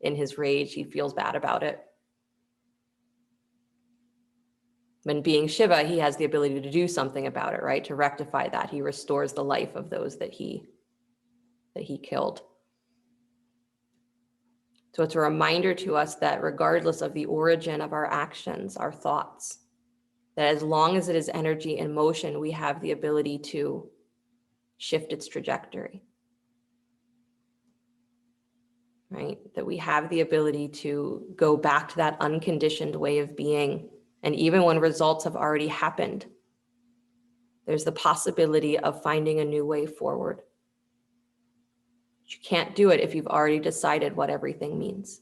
in his rage, he feels bad about it. When being Shiva, he has the ability to do something about it, right? To rectify that. He restores the life of those that he killed. So it's a reminder to us that regardless of the origin of our actions, our thoughts, that as long as it is energy in motion, we have the ability to shift its trajectory, right? That we have the ability to go back to that unconditioned way of being. And even when results have already happened, there's the possibility of finding a new way forward. You can't do it if you've already decided what everything means.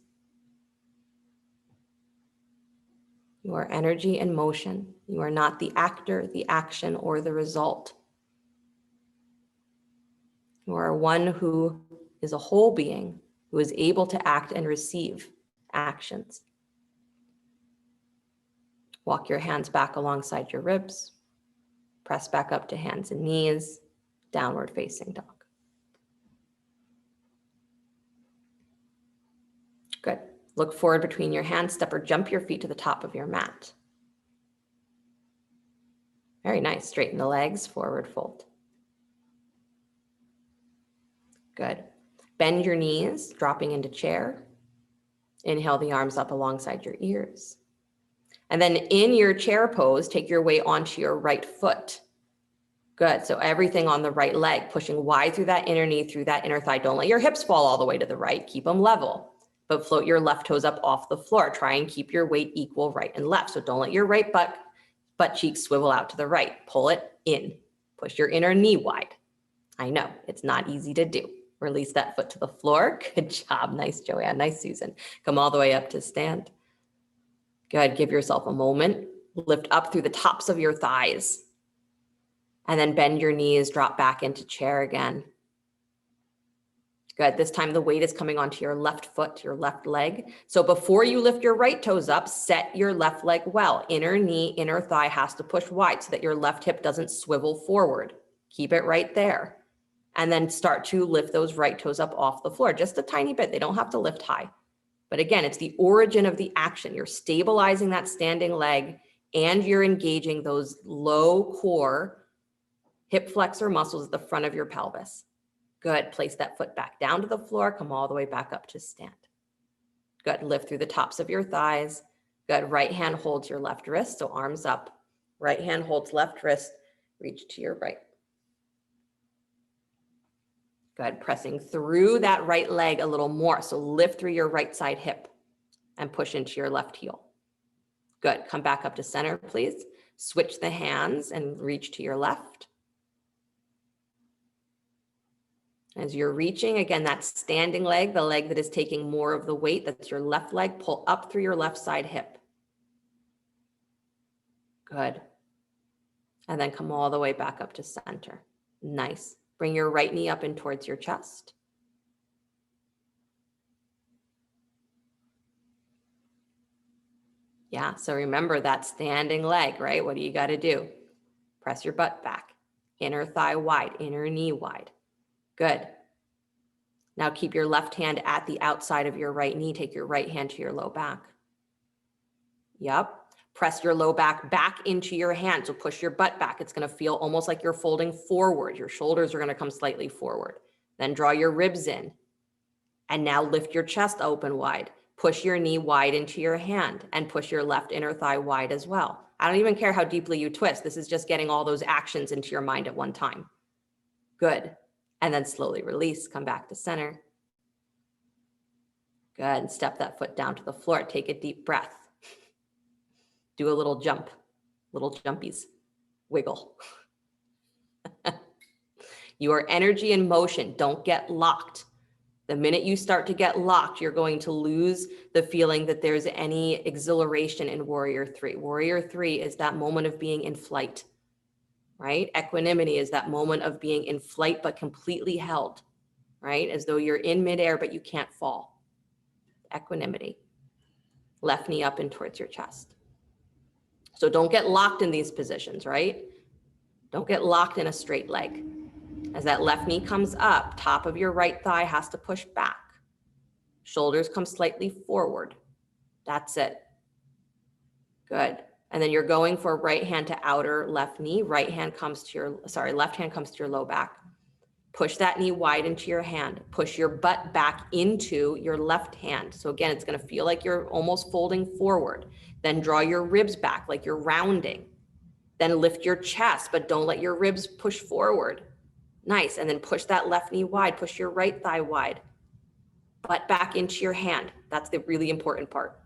You are energy in motion. You are not the actor, the action, or the result. You are one who is a whole being, who is able to act and receive actions. Walk your hands back alongside your ribs. Press back up to hands and knees, downward facing dog. Good. Look forward between your hands, step or jump your feet to the top of your mat. Very nice. Straighten the legs, forward fold. Good. Bend your knees, dropping into chair. Inhale the arms up alongside your ears. And then in your chair pose, take your weight onto your right foot. Good. So everything on the right leg, pushing wide through that inner knee, through that inner thigh. Don't let your hips fall all the way to the right. Keep them level, but float your left toes up off the floor. Try and keep your weight equal right and left. So don't let your right butt cheeks swivel out to the right. Pull it in. Push your inner knee wide. I know it's not easy to do. Release that foot to the floor. Good job. Nice, Joanne. Nice, Susan. Come all the way up to stand. Good. Give yourself a moment. Lift up through the tops of your thighs. And then bend your knees, drop back into chair again. Good. This time the weight is coming onto your left foot, your left leg. So before you lift your right toes up, set your left leg well. Inner knee, inner thigh has to push wide so that your left hip doesn't swivel forward. Keep it right there. And then start to lift those right toes up off the floor, just a tiny bit. They don't have to lift high. But again, it's the origin of the action. You're stabilizing that standing leg and you're engaging those low core hip flexor muscles at the front of your pelvis. Good. Place that foot back down to the floor. Come all the way back up to stand. Good. Lift through the tops of your thighs. Good. Right hand holds your left wrist, so arms up. Right hand holds left wrist. Reach to your right. Good. Pressing through that right leg a little more. So lift through your right side hip and push into your left heel. Good. Come back up to center, please. Switch the hands and reach to your left. As you're reaching, again, that standing leg, the leg that is taking more of the weight, that's your left leg, pull up through your left side hip. Good. And then come all the way back up to center. Nice. Bring your right knee up in towards your chest. Yeah, so remember that standing leg, right? What do you got to do? Press your butt back. Inner thigh wide, inner knee wide. Good. Now keep your left hand at the outside of your right knee. Take your right hand to your low back. Yep. Press your low back into your hand. So push your butt back. It's going to feel almost like you're folding forward. Your shoulders are going to come slightly forward. Then draw your ribs in. And now lift your chest open wide. Push your knee wide into your hand and push your left inner thigh wide as well. I don't even care how deeply you twist. This is just getting all those actions into your mind at one time. Good. And then slowly release. Come back to center. Good. And step that foot down to the floor. Take a deep breath. Do a little jump, little jumpies, wiggle. Your energy and motion, don't get locked. The minute you start to get locked, you're going to lose the feeling that there's any exhilaration in Warrior 3. Warrior 3 is that moment of being in flight, right? Equanimity is that moment of being in flight, but completely held, right? As though you're in midair, but you can't fall. Equanimity. Left knee up and towards your chest. So don't get locked in these positions, right? Don't get locked in a straight leg. As that left knee comes up, top of your right thigh has to push back. Shoulders come slightly forward. That's it. Good. And then you're going for right hand to outer left knee. Left hand comes to your low back. Push that knee wide into your hand. Push your butt back into your left hand. So again, it's going to feel like you're almost folding forward. Then draw your ribs back like you're rounding. Then lift your chest, but don't let your ribs push forward. Nice. And then push that left knee wide. Push your right thigh wide. Butt back into your hand. That's the really important part.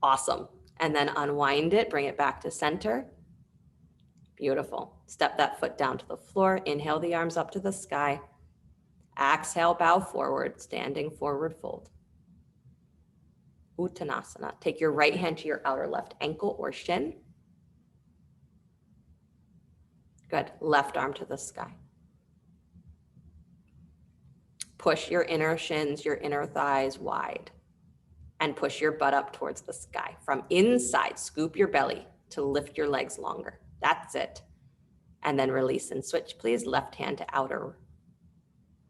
Awesome. And then unwind it. Bring it back to center. Beautiful. Step that foot down to the floor. Inhale the arms up to the sky. Exhale, bow forward, standing forward fold. Uttanasana. Take your right hand to your outer left ankle or shin. Good. Left arm to the sky. Push your inner shins, your inner thighs wide. and push your butt up towards the sky. From inside, scoop your belly to lift your legs longer. That's it. And then release and switch, please. Left hand to outer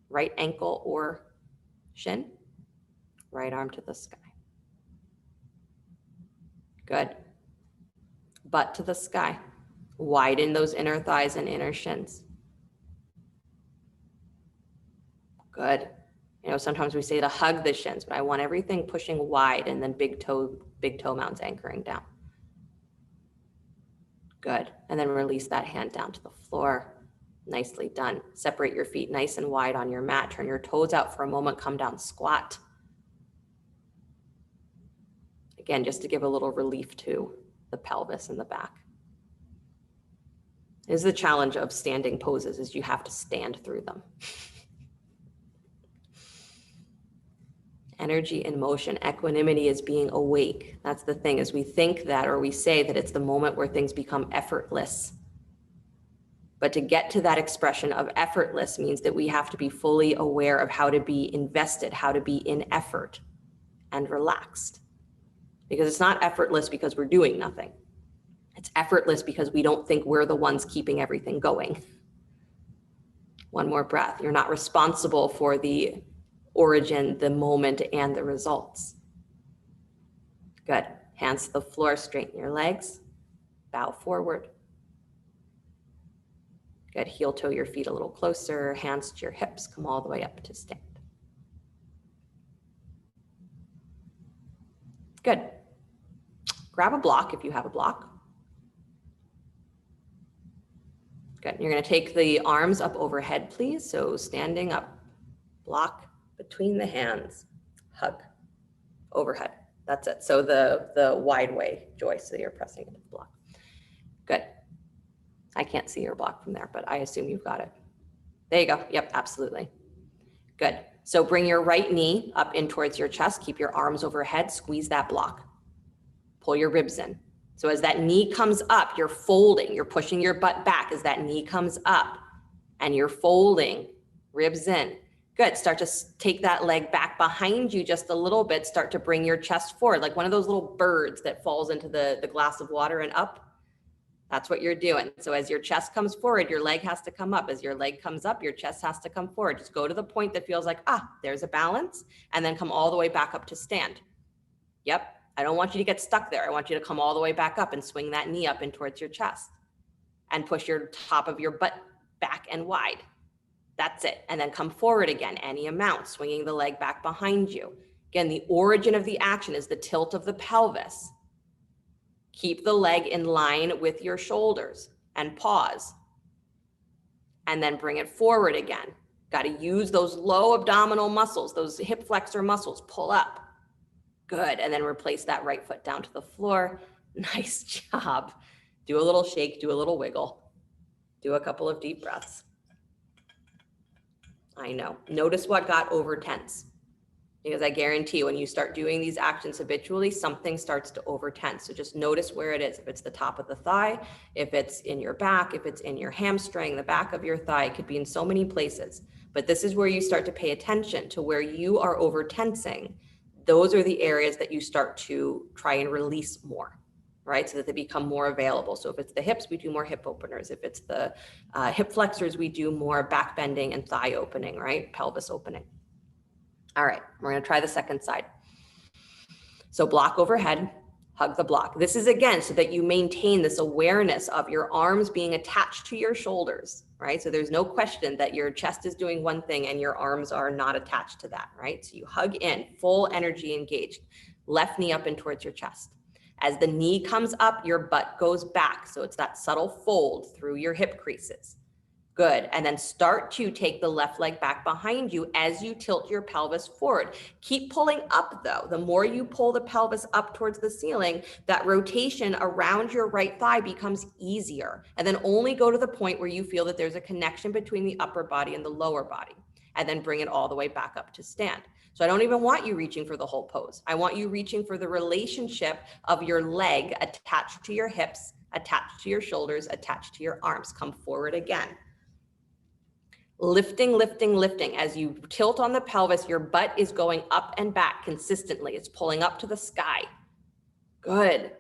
right ankle or shin. Right arm to the sky. Good. Butt to the sky. Widen those inner thighs and inner shins. Good. You know, sometimes we say to hug the shins, but I want everything pushing wide and then big toe mounds anchoring down. Good. And then release that hand down to the floor. Nicely done. Separate your feet nice and wide on your mat. Turn your toes out for a moment. Come down, squat. Again, just to give a little relief to the pelvis and the back. This is the challenge of standing poses, is you have to stand through them. Energy in motion. Equanimity is being awake. That's the thing, is we think that, or we say that it's the moment where things become effortless. But to get to that expression of effortless means that we have to be fully aware of how to be invested, how to be in effort and relaxed. Because it's not effortless because we're doing nothing. It's effortless because we don't think we're the ones keeping everything going. One more breath. You're not responsible for the origin, the moment, and the results. Good. Hands to the floor, straighten your legs, bow forward. Good. Heel toe your feet a little closer, hands to your hips, come all the way up to stand. Good. Grab a block if you have a block. Good. You're going to take the arms up overhead, please. So standing up, block between the hands, hug overhead. That's it. So the wide way, Joyce, so you're pressing into the block. Good. I can't see your block from there, but I assume you've got it. There you go. Yep, absolutely. Good. So bring your right knee up in towards your chest. Keep your arms overhead. Squeeze that block. Pull your ribs in. So as that knee comes up, you're folding. You're pushing your butt back as that knee comes up and you're folding, ribs in. Good. Start to take that leg back behind you just a little bit. Start to bring your chest forward, like one of those little birds that falls into the glass of water and up. That's what you're doing. So as your chest comes forward, your leg has to come up. As your leg comes up, your chest has to come forward. Just go to the point that feels like, there's a balance, and then come all the way back up to stand. Yep. I don't want you to get stuck there. I want you to come all the way back up and swing that knee up in towards your chest and push your top of your butt back and wide. That's it. And then come forward again, any amount, swinging the leg back behind you. Again, the origin of the action is the tilt of the pelvis. Keep the leg in line with your shoulders and pause. And then bring it forward again. Got to use those low abdominal muscles, those hip flexor muscles, pull up. Good. And then replace that right foot down to the floor. Nice job. Do a little shake, do a little wiggle. Do a couple of deep breaths. I know. Notice what got over tense. Because I guarantee you, when you start doing these actions habitually, something starts to over tense. So just notice where it is. If it's the top of the thigh, if it's in your back, if it's in your hamstring, the back of your thigh, it could be in so many places. But this is where you start to pay attention to where you are over tensing. Those are the areas that you start to try and release more, right? So that they become more available. So if it's the hips, we do more hip openers. If it's the hip flexors, we do more back bending and thigh opening, right? Pelvis opening. All right, we're going to try the second side. So block overhead, hug the block. This is again so that you maintain this awareness of your arms being attached to your shoulders, right? So there's no question that your chest is doing one thing and your arms are not attached to that, right? So you hug in, full energy engaged, left knee up and towards your chest. As the knee comes up, your butt goes back. So it's that subtle fold through your hip creases. Good. And then start to take the left leg back behind you as you tilt your pelvis forward. Keep pulling up though. The more you pull the pelvis up towards the ceiling, that rotation around your right thigh becomes easier. And then only go to the point where you feel that there's a connection between the upper body and the lower body. And then bring it all the way back up to stand. So I don't even want you reaching for the whole pose. I want you reaching for the relationship of your leg attached to your hips, attached to your shoulders, attached to your arms. Come forward again. Lifting, lifting, lifting. As you tilt on the pelvis, your butt is going up and back consistently. It's pulling up to the sky. Good.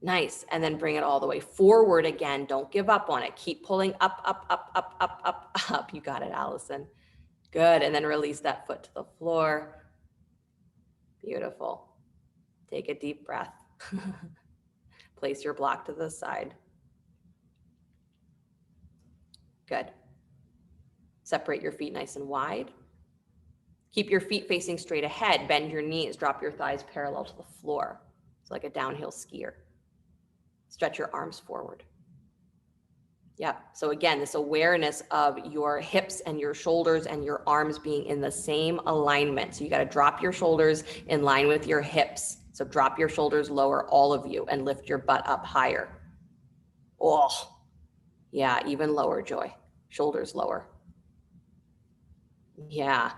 Nice. And then bring it all the way forward again. Don't give up on it. Keep pulling up, up, up, up, up, up, up. You got it, Allison. Good. And then release that foot to the floor. Beautiful. Take a deep breath. Place your block to the side. Good. Separate your feet nice and wide. Keep your feet facing straight ahead. Bend your knees. Drop your thighs parallel to the floor. It's like a downhill skier. Stretch your arms forward. Yep. So again, this awareness of your hips and your shoulders and your arms being in the same alignment. So you got to drop your shoulders in line with your hips. So drop your shoulders lower, all of you, and lift your butt up higher. Oh, yeah, even lower, Joy. Shoulders lower. Yeah.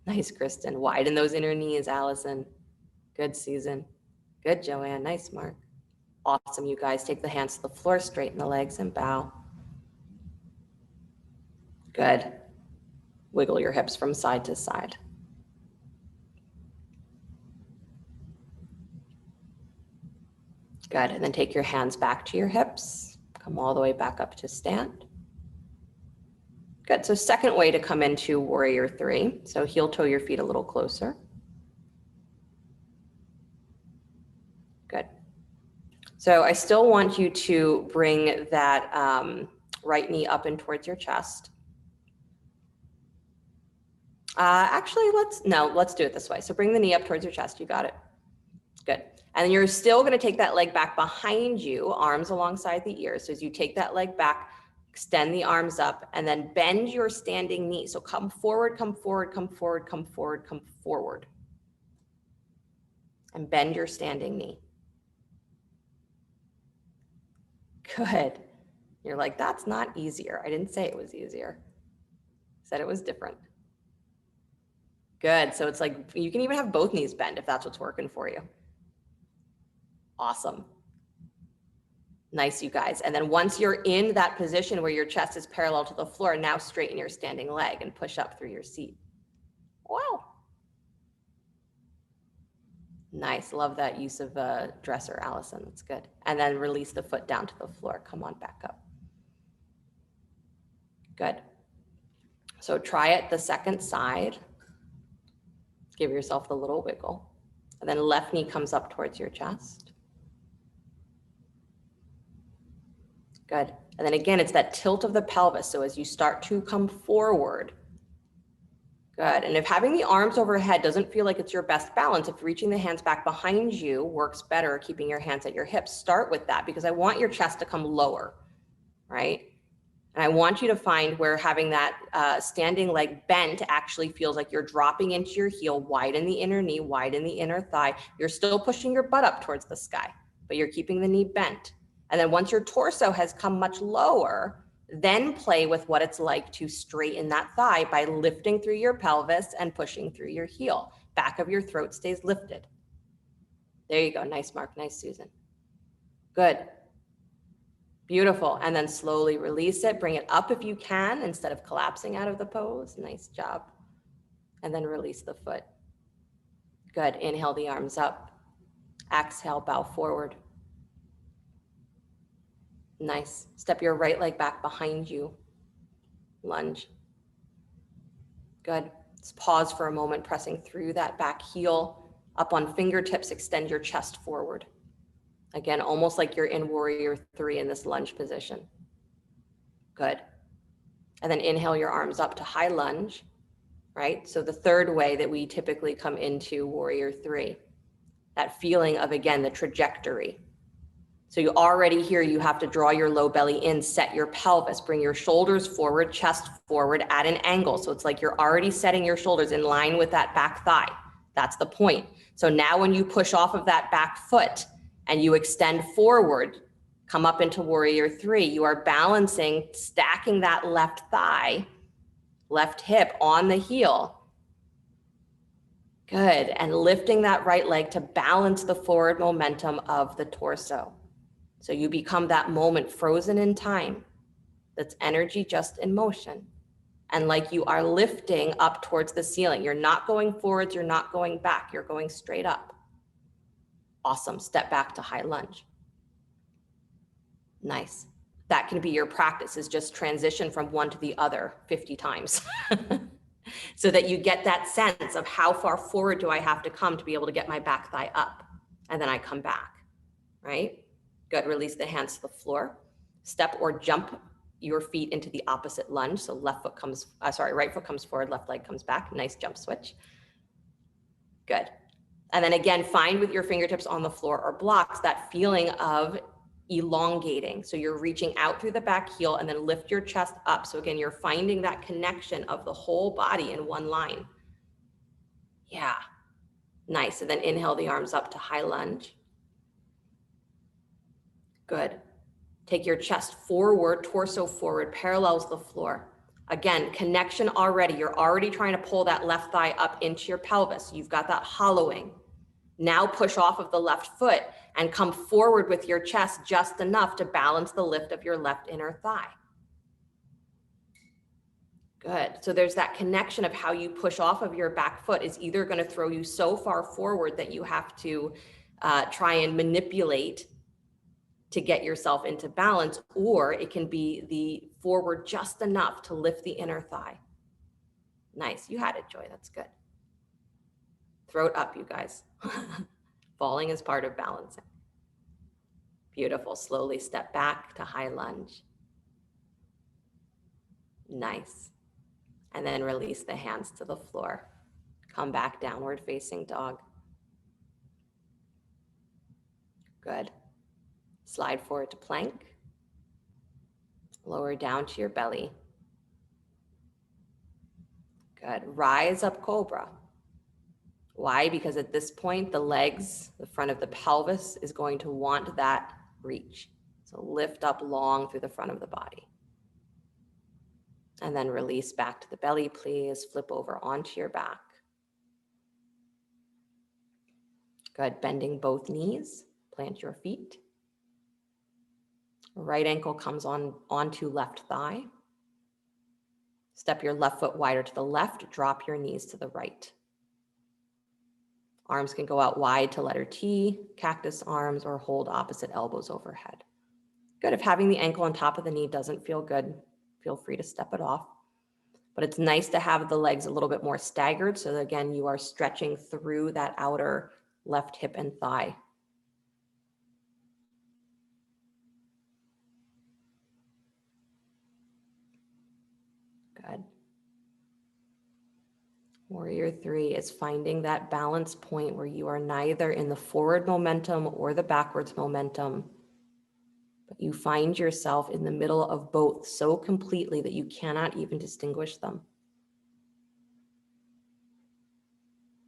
Nice, Kristen. Widen those inner knees, Allison. Good, Susan. Good, Joanne. Nice, Mark. Awesome, you guys. Take the hands to the floor, straighten the legs, and bow. Good. Wiggle your hips from side to side. Good. And then take your hands back to your hips. Come all the way back up to stand. Good. So second way to come into warrior three. So heel toe your feet a little closer. Good. So I still want you to bring that right knee up and towards your chest. Actually, let's do it this way. So bring the knee up towards your chest. You got it. Good. And then you're still going to take that leg back behind you, arms alongside the ears. So as you take that leg back, extend the arms up, and then bend your standing knee. So come forward, come forward, come forward, come forward, come forward. And bend your standing knee. Good. You're like, that's not easier. I didn't say it was easier. I said it was different. Good. So it's like, you can even have both knees bent if that's what's working for you. Awesome. Nice, you guys. And then once you're in that position where your chest is parallel to the floor, now straighten your standing leg and push up through your seat. Wow. Nice. Love that use of a dresser, Allison. That's good. And then release the foot down to the floor. Come on back up. Good. So try it the second side. Give yourself the little wiggle. And then left knee comes up towards your chest. Good. And then again, it's that tilt of the pelvis. So as you start to come forward, good. And if having the arms overhead doesn't feel like it's your best balance, if reaching the hands back behind you works better, keeping your hands at your hips, start with that because I want your chest to come lower, right? And I want you to find where having that standing leg bent actually feels like you're dropping into your heel, widen the inner knee, widen the inner thigh. You're still pushing your butt up towards the sky, but you're keeping the knee bent. And then once your torso has come much lower, then play with what it's like to straighten that thigh by lifting through your pelvis and pushing through your heel. Back of your throat stays lifted. There you go. Nice, Mark. Nice, Susan. Good. Beautiful. And then slowly release it. Bring it up if you can instead of collapsing out of the pose. Nice job. And then release the foot. Good. Inhale the arms up. Exhale, bow forward. Nice. Step your right leg back behind you. Lunge. Good. Just pause for a moment, pressing through that back heel. Up on fingertips, extend your chest forward. Again, almost like you're in warrior three in this lunge position. Good. And then inhale your arms up to high lunge, right? So the third way that we typically come into warrior three, that feeling of, again, the trajectory. So you already here, you have to draw your low belly in, set your pelvis, bring your shoulders forward, chest forward at an angle. So it's like you're already setting your shoulders in line with that back thigh. That's the point. So now when you push off of that back foot and you extend forward, come up into warrior three, you are balancing, stacking that left thigh, left hip on the heel. Good. And lifting that right leg to balance the forward momentum of the torso. So you become that moment frozen in time. That's energy just in motion. and like you are lifting up towards the ceiling. You're not going forwards, you're not going back, you're going straight up. Awesome. Step back to high lunge. Nice. That can be your practice, is just transition from one to the other 50 times. So that you get that sense of how far forward do I have to come to be able to get my back thigh up, and then I come back, right? Good. Release the hands to the floor. Step or jump your feet into the opposite lunge. So right foot comes forward, left leg comes back. Nice jump switch. Good. And then again, find with your fingertips on the floor or blocks that feeling of elongating. So you're reaching out through the back heel and then lift your chest up. So again, you're finding that connection of the whole body in one line. Yeah. Nice. And then inhale the arms up to high lunge. Good. Take your chest forward, torso forward, parallels the floor. Again, connection already. You're already trying to pull that left thigh up into your pelvis. You've got that hollowing. Now push off of the left foot and come forward with your chest just enough to balance the lift of your left inner thigh. Good. So there's that connection of how you push off of your back foot is either going to throw you so far forward that you have to try and manipulate to get yourself into balance, or it can be the forward just enough to lift the inner thigh. Nice. You had it, Joy. That's good. Throat up, you guys. Falling is part of balancing. Beautiful. Slowly step back to high lunge. Nice. And then release the hands to the floor. Come back, downward facing dog. Good. Slide forward to plank. Lower down to your belly. Good. Rise up cobra. Why? Because at this point, the legs, the front of the pelvis is going to want that reach. So lift up long through the front of the body. And then release back to the belly, please. Flip over onto your back. Good. Bending both knees. Plant your feet. Right ankle comes onto left thigh. Step your left foot wider to the left. Drop your knees to the right. Arms can go out wide to letter T, cactus arms, or hold opposite elbows overhead. Good. If having the ankle on top of the knee doesn't feel good, feel free to step it off. But it's nice to have the legs a little bit more staggered, so that again, you are stretching through that outer left hip and thigh. Good. Warrior 3 is finding that balance point where you are neither in the forward momentum or the backwards momentum, but you find yourself in the middle of both so completely that you cannot even distinguish them.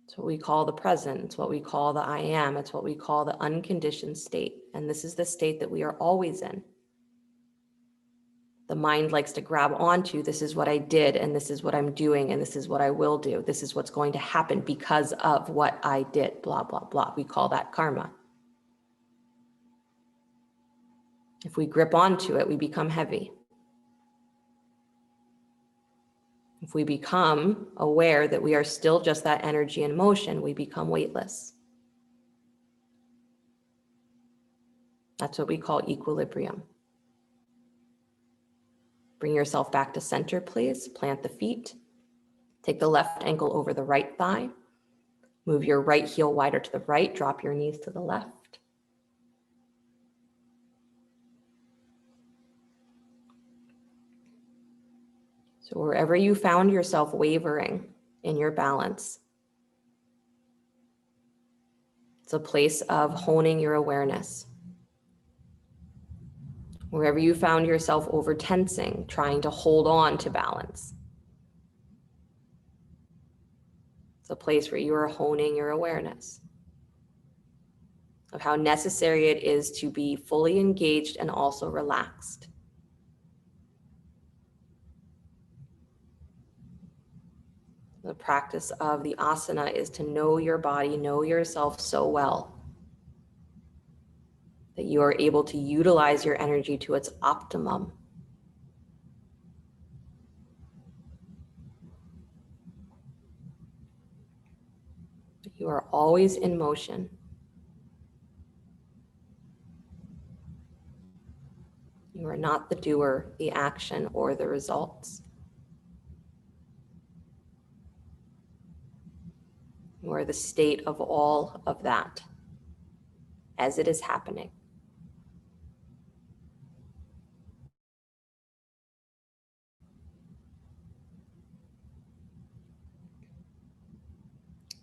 It's what we call the present. It's what we call the I am. It's what we call the unconditioned state. And this is the state that we are always in. The mind likes to grab onto, this is what I did, and this is what I'm doing, and this is what I will do. This is what's going to happen because of what I did, blah, blah, blah. We call that karma. If we grip onto it, we become heavy. If we become aware that we are still just that energy in motion, we become weightless. That's what we call equilibrium. Bring yourself back to center, please. Plant the feet. Take the left ankle over the right thigh. Move your right heel wider to the right. Drop your knees to the left. So wherever you found yourself wavering in your balance, it's a place of honing your awareness. Wherever you found yourself over tensing, trying to hold on to balance, it's a place where you are honing your awareness of how necessary it is to be fully engaged and also relaxed. The practice of the asana is to know your body, know yourself so well that you are able to utilize your energy to its optimum. You are always in motion. You are not the doer, the action, or the results. You are the state of all of that as it is happening.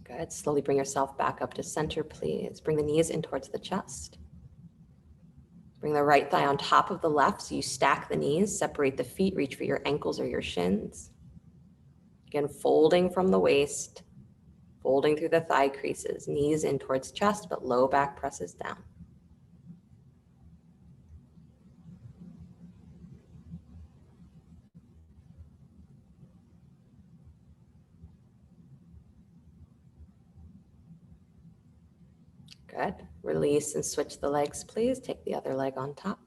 Good. Slowly bring yourself back up to center, please. Bring the knees in towards the chest. Bring the right thigh on top of the left so you stack the knees, separate the feet, reach for your ankles or your shins. Again, folding from the waist, folding through the thigh creases, knees in towards chest, but low back presses down. Good. Release and switch the legs, please. Take the other leg on top.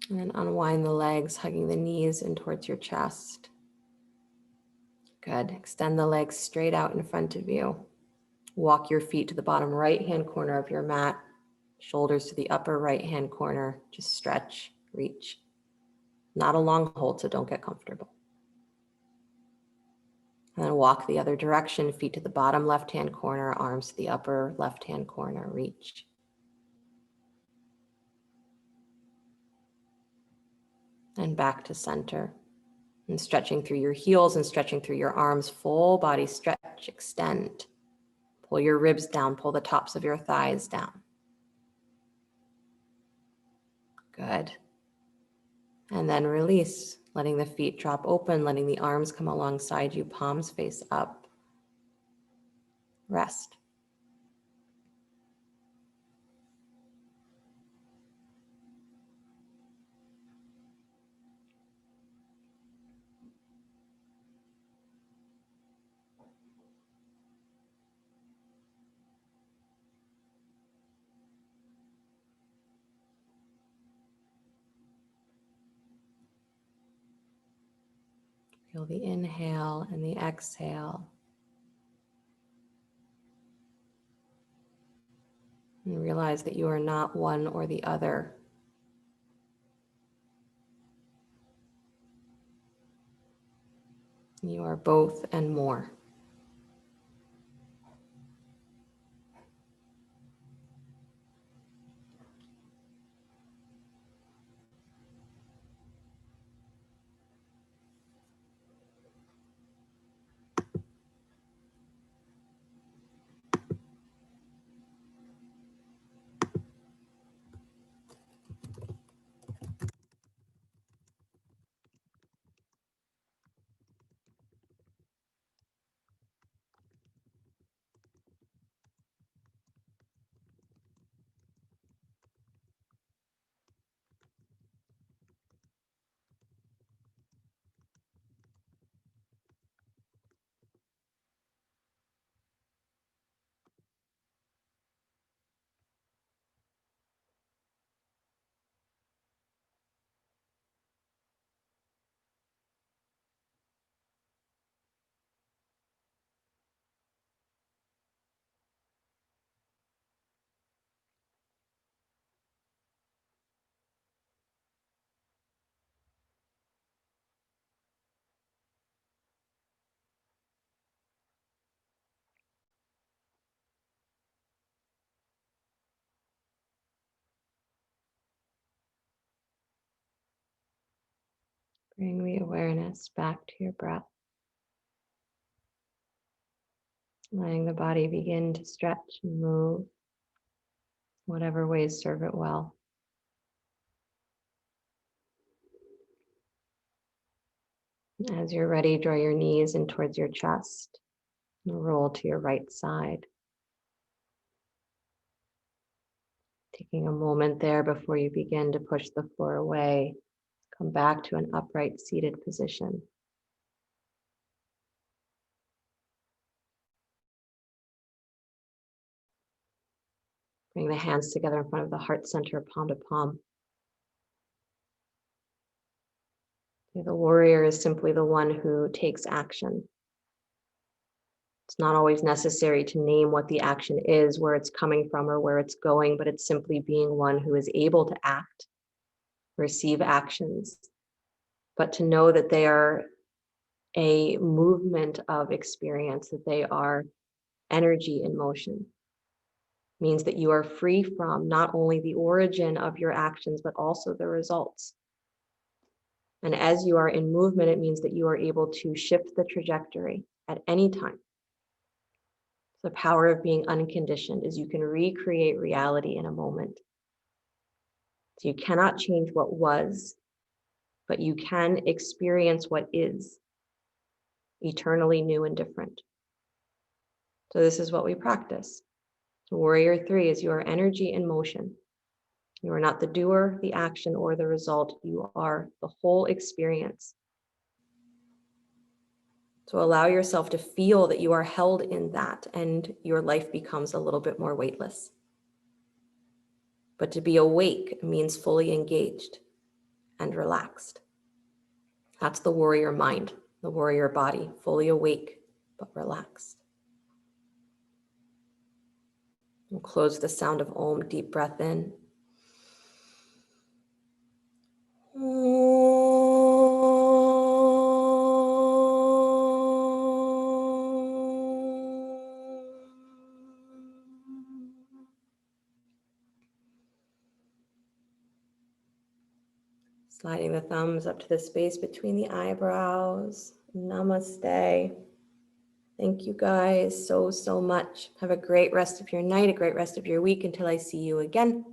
And then unwind the legs, hugging the knees in towards your chest. Good. Extend the legs straight out in front of you. Walk your feet to the bottom right-hand corner of your mat, shoulders to the upper right-hand corner. Just stretch, reach. Not a long hold, so don't get comfortable. And then walk the other direction, feet to the bottom left-hand corner, arms to the upper left-hand corner, reach. And back to center. And stretching through your heels and stretching through your arms, full body stretch, extend. Pull your ribs down, pull the tops of your thighs down. Good. And then release, letting the feet drop open, letting the arms come alongside you, palms face up. Rest. Feel the inhale and the exhale. And realize that you are not one or the other. You are both and more. Bring the awareness back to your breath. Letting the body begin to stretch and move, whatever ways serve it well. As you're ready, draw your knees in towards your chest and roll to your right side. Taking a moment there before you begin to push the floor away, come back to an upright seated position. Bring the hands together in front of the heart center, palm to palm. The warrior is simply the one who takes action. It's not always necessary to name what the action is, where it's coming from, or where it's going, but it's simply being one who is able to act, receive actions, but to know that they are a movement of experience, that they are energy in motion. Means that you are free from not only the origin of your actions, but also the results. And as you are in movement, it means that you are able to shift the trajectory at any time. The power of being unconditioned is you can recreate reality in a moment. So you cannot change what was, but you can experience what is eternally new and different. So this is what we practice. So Warrior 3 is your energy in motion. You are not the doer, the action, or the result. You are the whole experience. So allow yourself to feel that you are held in that, and your life becomes a little bit more weightless. But to be awake means fully engaged and relaxed. That's the warrior mind, the warrior body, fully awake but relaxed. We'll close the sound of Om, deep breath in. Sliding the thumbs up to the space between the eyebrows. Namaste. Thank you guys so much. Have a great rest of your night, a great rest of your week until I see you again.